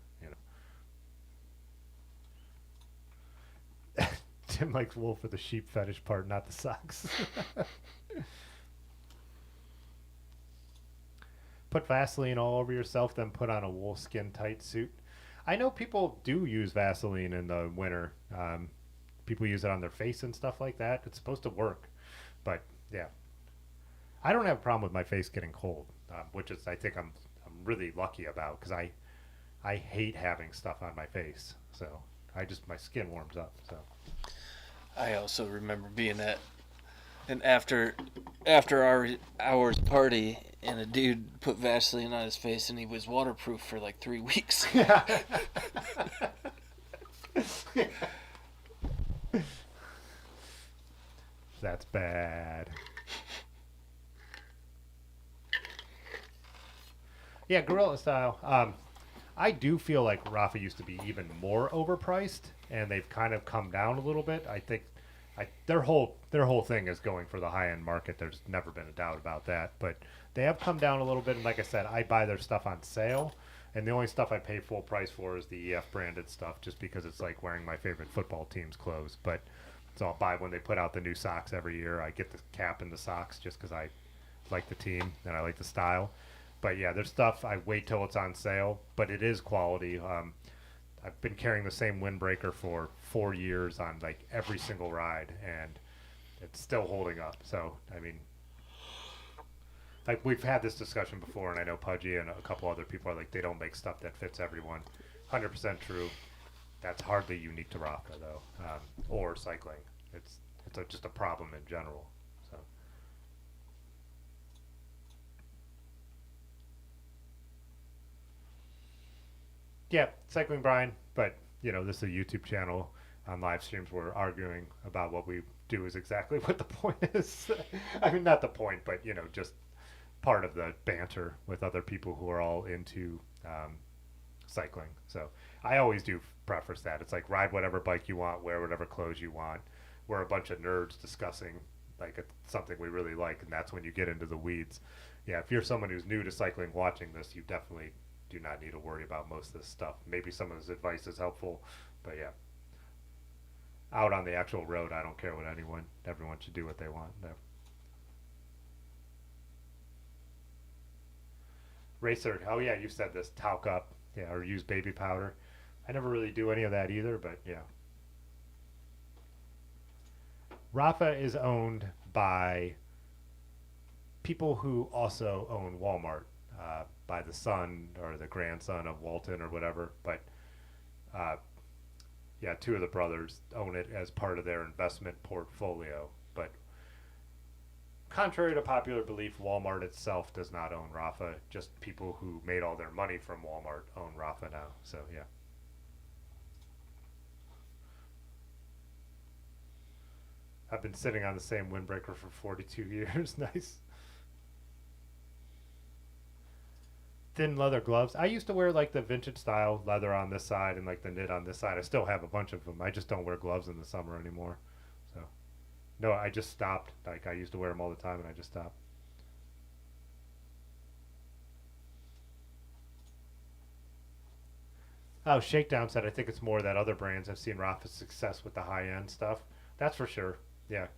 Tim likes wool for the sheep fetish part, not the socks. Put Vaseline all over yourself, then put on a wool skin tight suit. I know people do use Vaseline in the winter. People use it on their face and stuff like that. It's supposed to work, but yeah, I don't have a problem with my face getting cold, which is I think I'm really lucky about because I hate having stuff on my face. So my skin warms up. So I also remember being at an after hours party, and a dude put Vaseline on his face, and he was waterproof for like 3 weeks. That's bad. Yeah, Gorilla Style. I do feel like Rafa used to be even more overpriced, and they've kind of come down a little bit. I think their whole thing is going for the high end market. There's never been a doubt about that, but they have come down a little bit. And like I said, I buy their stuff on sale, and the only stuff I pay full price for is the EF branded stuff, just because it's like wearing my favorite football team's clothes. But so I'll buy when they put out the new socks every year. I get the cap and the socks just because I like the team and I like the style. But yeah, there's stuff I wait till it's on sale, but it is quality. I've been carrying the same windbreaker for 4 years on like every single ride, and it's still holding up. So I mean, like we've had this discussion before, and I know Pudgy and a couple other people are like they don't make stuff that fits everyone. 100% true. That's hardly unique to Rafa though, or cycling. It's just a problem in general. So. Yeah, cycling Brian, but you know, this is a YouTube channel. On live streams we're arguing about what we do is exactly what the point is. I mean, not the point, but you know, just part of the banter with other people who are all into cycling. So I always do preface that. It's like ride whatever bike you want, wear whatever clothes you want. We're a bunch of nerds discussing like something we really like, and that's when you get into the weeds. Yeah, if you're someone who's new to cycling watching this, you definitely do not need to worry about most of this stuff. Maybe some of this advice is helpful, but yeah. Out on the actual road, I don't care what everyone should do what they want. No. Racer, oh yeah, you said this, talc up, yeah, or use baby powder. I never really do any of that either, but yeah. Rafa is owned by people who also own Walmart, by the son or the grandson of Walton or whatever. But yeah, two of the brothers own it as part of their investment portfolio. But contrary to popular belief, Walmart itself does not own Rafa. Just people who made all their money from Walmart own Rafa now. So yeah. I've been sitting on the same windbreaker for 42 years. Nice. Thin leather gloves. I used to wear like the vintage style leather on this side and like the knit on this side. I still have a bunch of them. I just don't wear gloves in the summer anymore. So, no, I just stopped. Like I used to wear them all the time and I just stopped. Oh, Shakedown said, I think it's more that other brands have seen Rafa's success with the high-end stuff. That's for sure. Yeah.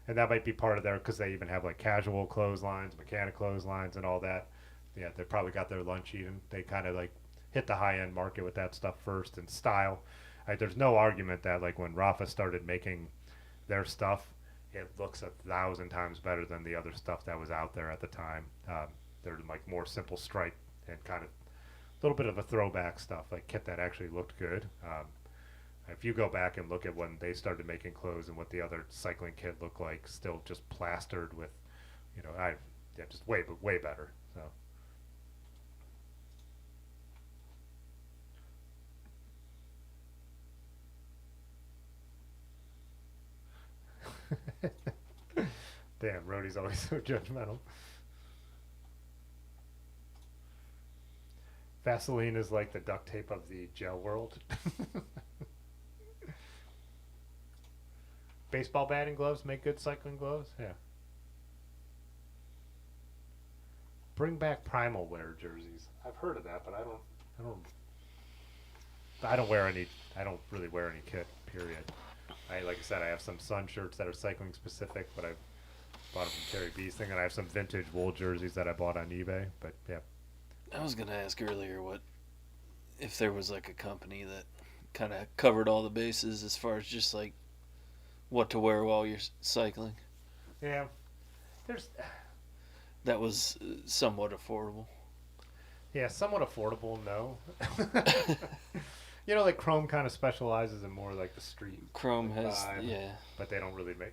And that might be part of their, because they even have like casual clotheslines, mechanic clotheslines and all that. Yeah, they probably got their lunch eaten. They kind of like hit the high-end market with that stuff first and style. There's no argument that like when Rafa started making their stuff, it looks 1,000 times better than the other stuff that was out there at the time. They're like more simple stripe and kind of a little bit of a throwback stuff, like kit that actually looked good. If you go back and look at when they started making clothes and what the other cycling kit looked like, still just plastered with, you know, just way better. So. Damn, Rhodey's always so judgmental. Vaseline is like the duct tape of the gel world. Baseball batting gloves make good cycling gloves? Yeah. Bring back Primal Wear jerseys. I've heard of that, but I don't really wear any kit, period. Like I said, I have some Sun shirts that are cycling specific, but I've bought them from Terry B's thing, and I have some vintage wool jerseys that I bought on eBay, but yeah. I was gonna ask earlier if there was like a company that kind of covered all the bases as far as just like what to wear while you're cycling. Yeah, that was somewhat affordable. Yeah, somewhat affordable. No. You know, like Chrome kind of specializes in more like the street. Chrome has, vibe, yeah, but they don't really make.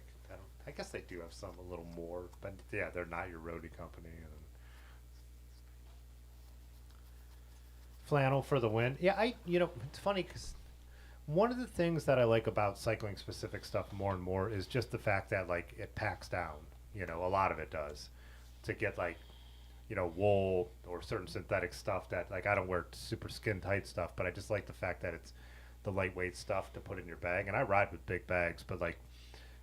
I guess they do have some a little more, but yeah, they're not your roadie company. Flannel for the win. Yeah, it's funny because one of the things that I like about cycling specific stuff more and more is just the fact that like it packs down. You know, a lot of it does. To get like wool or certain synthetic stuff that like I don't wear super skin tight stuff, but I just like the fact that it's the lightweight stuff to put in your bag. And I ride with big bags, but like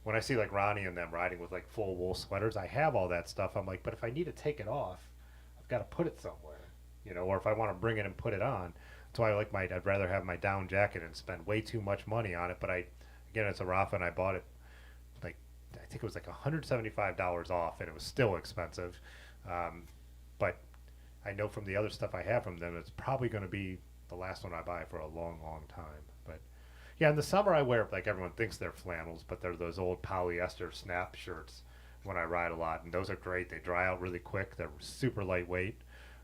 when I see like Ronnie and them riding with like full wool sweaters, I have all that stuff. I'm like, but if I need to take it off, I've got to put it somewhere, or if I want to bring it and put it on. That's why I'd rather have my down jacket and spend way too much money on it. But again, it's a Rafa, and I bought it like I think it was like $175 off, and it was still expensive. But I know from the other stuff I have from them, it's probably going to be the last one I buy for a long, long time. But yeah, in the summer I wear like everyone thinks they're flannels, but they're those old polyester snap shirts when I ride a lot, and those are great. They dry out really quick. They're super lightweight,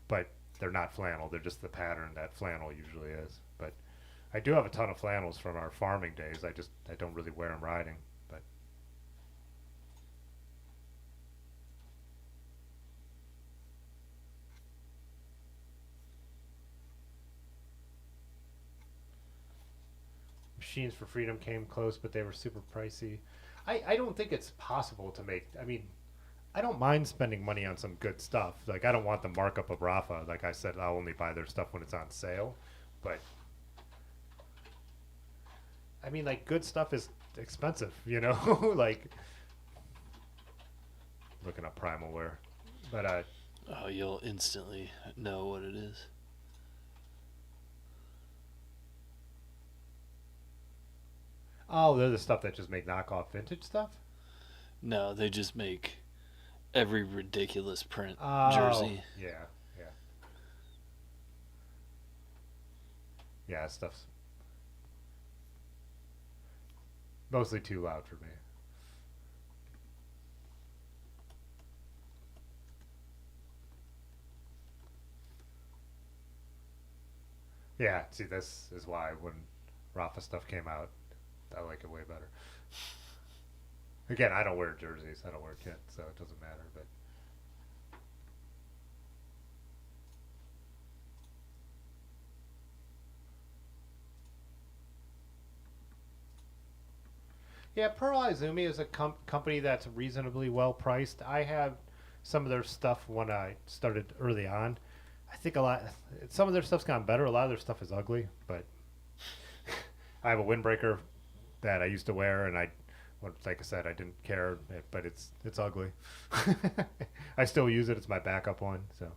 but they're not flannel. They're just the pattern that flannel usually is. But I do have a ton of flannels from our farming days. I don't really wear them riding, but. Machines for Freedom came close, but they were super pricey. I don't think it's possible to make. I mean, I don't mind spending money on some good stuff. Like, I don't want the markup of Rafa. Like I said, I'll only buy their stuff when it's on sale. But, I mean, like, good stuff is expensive, like, looking up Primal Wear. But, Oh, you'll instantly know what it is. oh, they're the stuff that just make knockoff vintage stuff? No, they just make every ridiculous print Oh, jersey. yeah. Yeah, that stuff's mostly too loud for me. Yeah, see, this is why when Rafa stuff came out, I like it way better. Again, I don't wear jerseys. I don't wear kit, so it doesn't matter. But yeah, Pearl Izumi is a company that's reasonably well priced. I have some of their stuff when I started early on. I think some of their stuff's gotten better. A lot of their stuff is ugly, but I have a windbreaker that I used to wear, and like I said, I didn't care, but it's ugly. I still use it. It's my backup one. So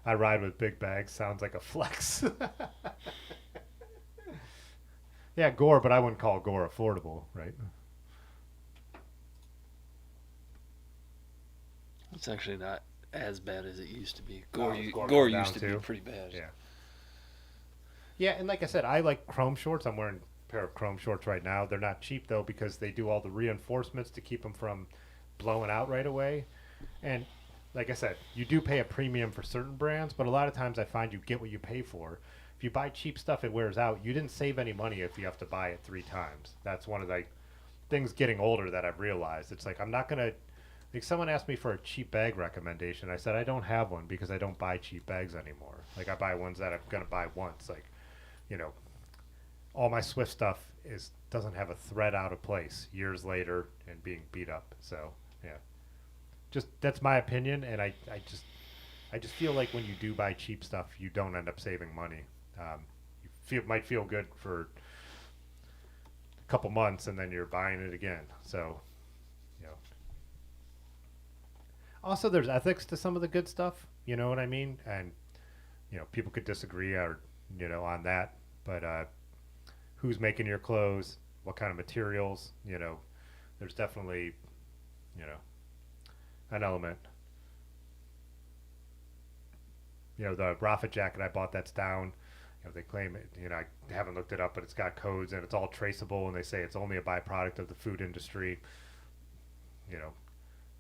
I ride with big bags. Sounds like a flex. Yeah, Gore, but I wouldn't call Gore affordable, right? It's actually not as bad as it used to be. Oh, Gore goes used down to be too? pretty bad. Yeah. Yeah, and like I said, I like chrome shorts. I'm wearing a pair of chrome shorts right now. They're not cheap though because they do all the reinforcements to keep them from blowing out right away. And like I said, you do pay a premium for certain brands, but a lot of times I find you get what you pay for. If you buy cheap stuff, it wears out. You didn't save any money if you have to buy it 3 times. That's one of the things getting older that I've realized. It's like I'm not gonna. Like someone asked me for a cheap bag recommendation. I said I don't have one because I don't buy cheap bags anymore. Like I buy ones that I'm gonna buy once. Like, all my Swift stuff doesn't have a thread out of place years later and being beat up. So yeah, just that's my opinion, and I just feel like when you do buy cheap stuff, you don't end up saving money. You might feel good for a couple months, and then you're buying it again. So, also there's ethics to some of the good stuff. You know what I mean? And people could disagree or on that, but who's making your clothes? What kind of materials? There's definitely an element. The Rafa jacket I bought that's down. They claim it. I haven't looked it up, but it's got codes and it's all traceable. And they say it's only a byproduct of the food industry.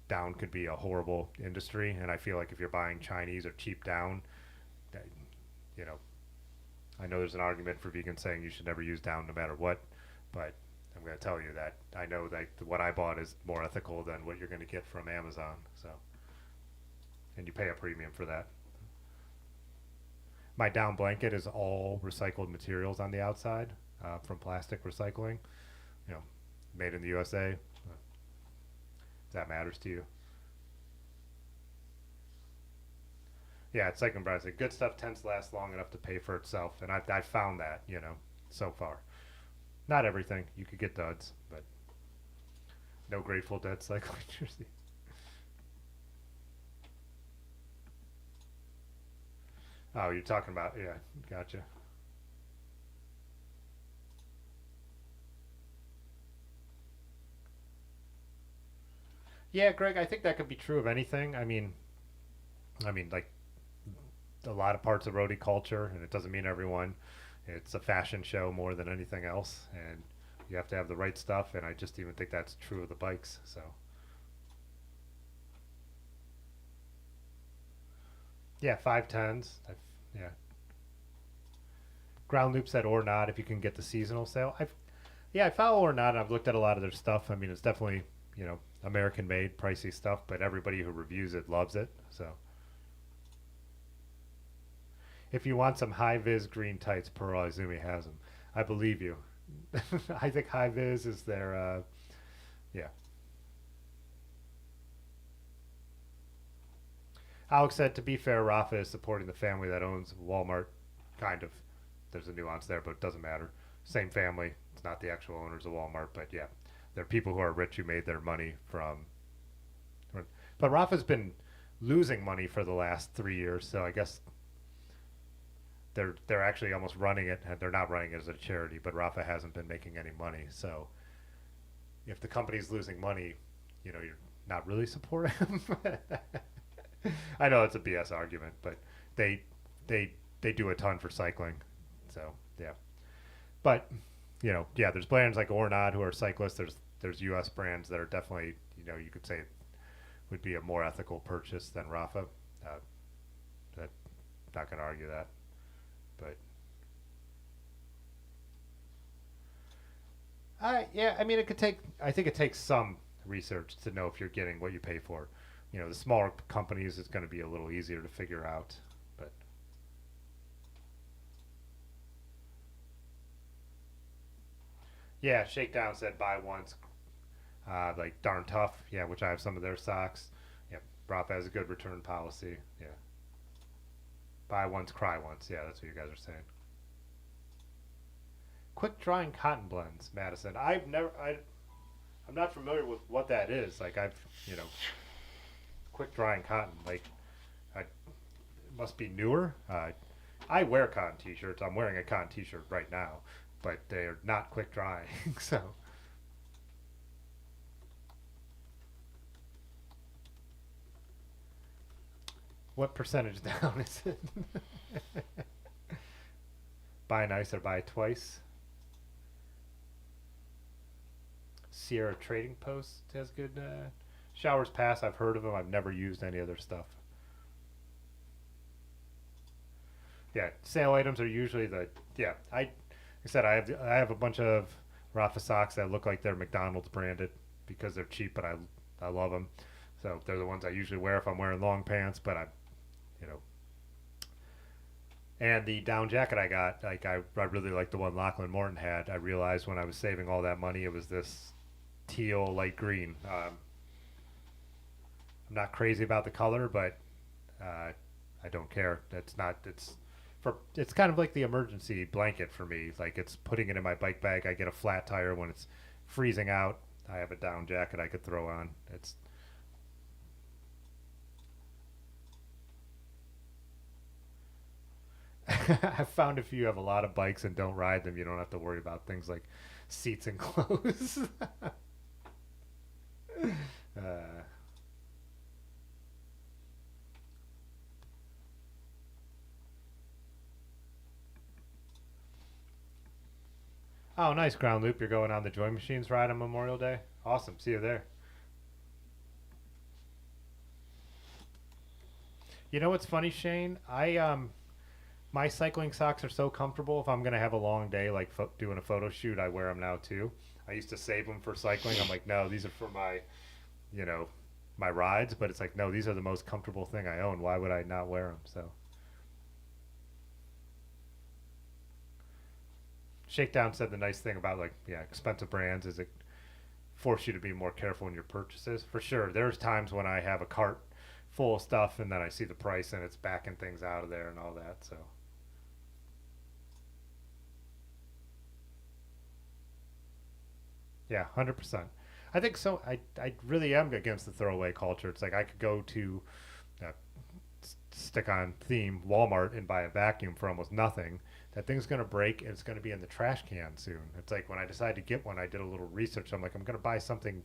Down could be a horrible industry, and I feel like if you're buying Chinese or cheap down, that, I know there's an argument for vegans saying you should never use down no matter what, but I'm going to tell you that I know that what I bought is more ethical than what you're going to get from Amazon. So, and you pay a premium for that. My down blanket is all recycled materials on the outside from plastic recycling, made in the USA. If that matters to you. Yeah, it's cycling brands. Like, good stuff tends to last long enough to pay for itself, and I found that, you know, so far. Not everything. You could get duds, but no Grateful Dead cycling jersey. Oh, you're talking about, yeah, gotcha. Yeah, Greg, I think that could be true of anything. Like a lot of parts of roadie culture, and it doesn't mean everyone. It's a fashion show more than anything else, and you have to have the right stuff. And I just even think that's true of the bikes. So yeah, 510s. Yeah, Ground Loop said or not if you can get the seasonal sale. I follow or not. And I've looked at a lot of their stuff. I mean, it's definitely, you know, American made, pricey stuff, but everybody who reviews it loves it. So if you want some high vis green tights, Pearl Izumi has them. I believe you. I think high vis is their yeah. Alex said, to be fair, Rafa is supporting the family that owns Walmart. Kind of. There's a nuance there, but it doesn't matter. Same family. It's not the actual owners of Walmart, but yeah. They're people who are rich who made their money from. But Rafa's been losing money for the last 3 years, so I guess they're actually almost running it, and they're not running it as a charity, but Rafa hasn't been making any money. So if the company's losing money, you know, you're not really supporting them. I know it's a BS argument, but they they do a ton for cycling. So yeah, but you know, yeah, there's brands like Ornod who are cyclists. There's U.S. brands that are definitely, you know, you could say would be a more ethical purchase than Rafa. That not going to argue that, but yeah, I mean, it could take. I think it takes some research to know if you're getting what you pay for. You know, the smaller companies, it's going to be a little easier to figure out. But yeah, Shakedown said buy once, like darn tough. Yeah, which I have some of their socks. Yeah, Rafa has a good return policy. Yeah, buy once, cry once. Yeah, that's what you guys are saying. Quick drying cotton blends, Madison. I'm not familiar with what that is. Like you know, quick drying cotton. Like, it must be newer. I wear cotton t-shirts. I'm wearing a cotton t-shirt right now, but they're not quick drying. So, what percentage down is it? Buy nice or buy twice. Sierra Trading Post has good Showers Pass. I've heard of them. I've never used any of their stuff. Yeah, sale items are usually like I said, I have a bunch of Rafa socks that look like they're McDonald's branded because they're cheap, but I love them. So they're the ones I usually wear if I'm wearing long pants. But you know, and the down jacket I got, like I really like the one Lachlan Morton had. I realized when I was saving all that money, it was this teal light green. I'm not crazy about the color, but I don't care. It's kind of like the emergency blanket for me. Like, it's putting it in my bike bag. I get a flat tire when it's freezing out. I have a down jacket I could throw on. It's I found if you have a lot of bikes and don't ride them, you don't have to worry about things like seats and clothes. uh, oh, nice, Ground Loop. You're going on the Joy Machines ride on Memorial Day? Awesome. See you there. You know what's funny, Shane? My cycling socks are so comfortable. If I'm gonna have a long day, like doing a photo shoot, I wear them now too. I used to save them for cycling. I'm like, no, these are for my, you know, my rides. But it's like, no, these are the most comfortable thing I own. Why would I not wear them? So Shakedown said the nice thing about, like, yeah, expensive brands is it force you to be more careful in your purchases. For sure, there's times when I have a cart full of stuff, and then I see the price and it's backing things out of there and all that. So yeah, 100%. I think so. I really am against the throwaway culture. It's like I could go to stick on theme Walmart and buy a vacuum for almost nothing. That thing's going to break and it's going to be in the trash can soon. It's like when I decided to get one, I did a little research. I'm like, I'm going to buy something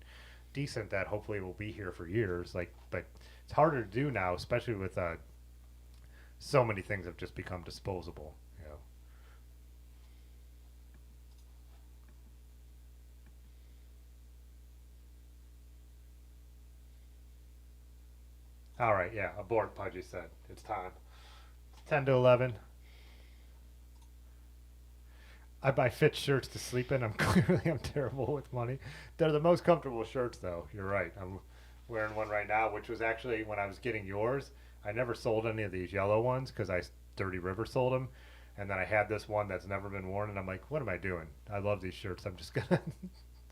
decent that hopefully will be here for years. Like, but it's harder to do now, especially with so many things have just become disposable. You know. All right, yeah, abort. Pudgy said it's time. It's 10 to 11. I buy fit shirts to sleep in. I'm terrible with money. They're the most comfortable shirts, though. You're right. I'm wearing one right now, which was actually when I was getting yours. I never sold any of these yellow ones because Dirty River sold them, and then I had this one that's never been worn, and I'm like, what am I doing? I love these shirts. I'm just gonna.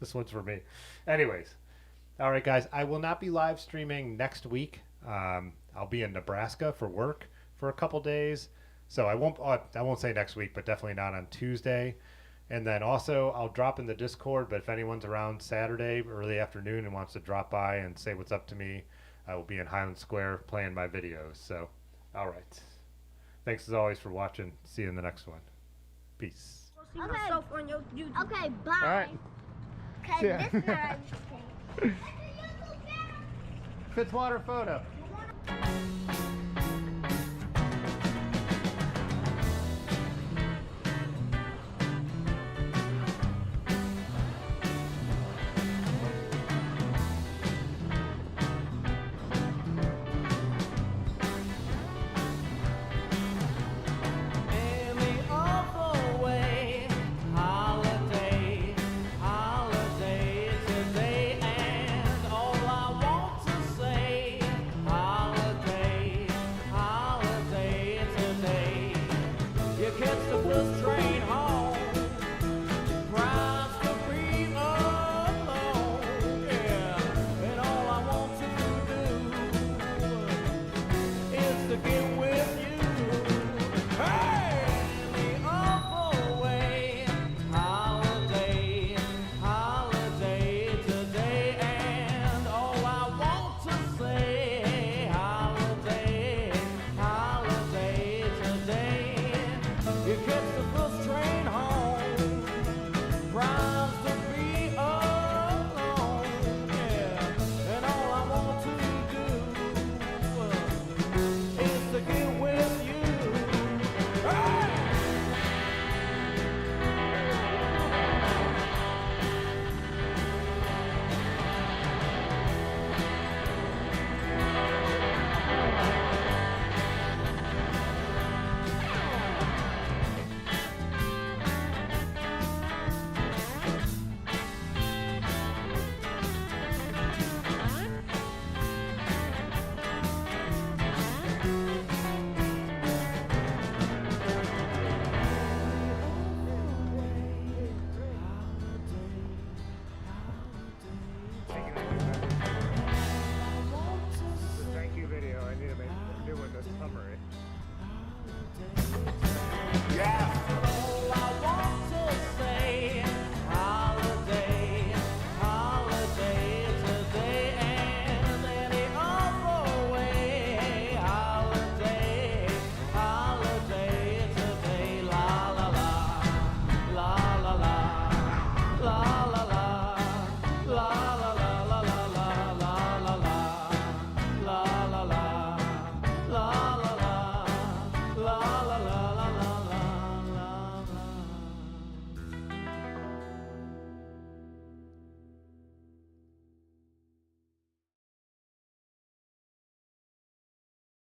This one's for me. Anyways, all right, guys. I will not be live streaming next week. I'll be in Nebraska for work for a couple days. So I won't say next week, but definitely not on Tuesday. And then also I'll drop in the Discord, but if anyone's around Saturday early afternoon and wants to drop by and say what's up to me, I will be in Highland Square playing my videos. So, all right. Thanks as always for watching. See you in the next one. Peace. Okay, bye. All right. Okay, Yeah. this time. Fitzwater photo. In the awful way, holiday, holiday today, and all I want to say, holiday, holiday today. You catch the first train.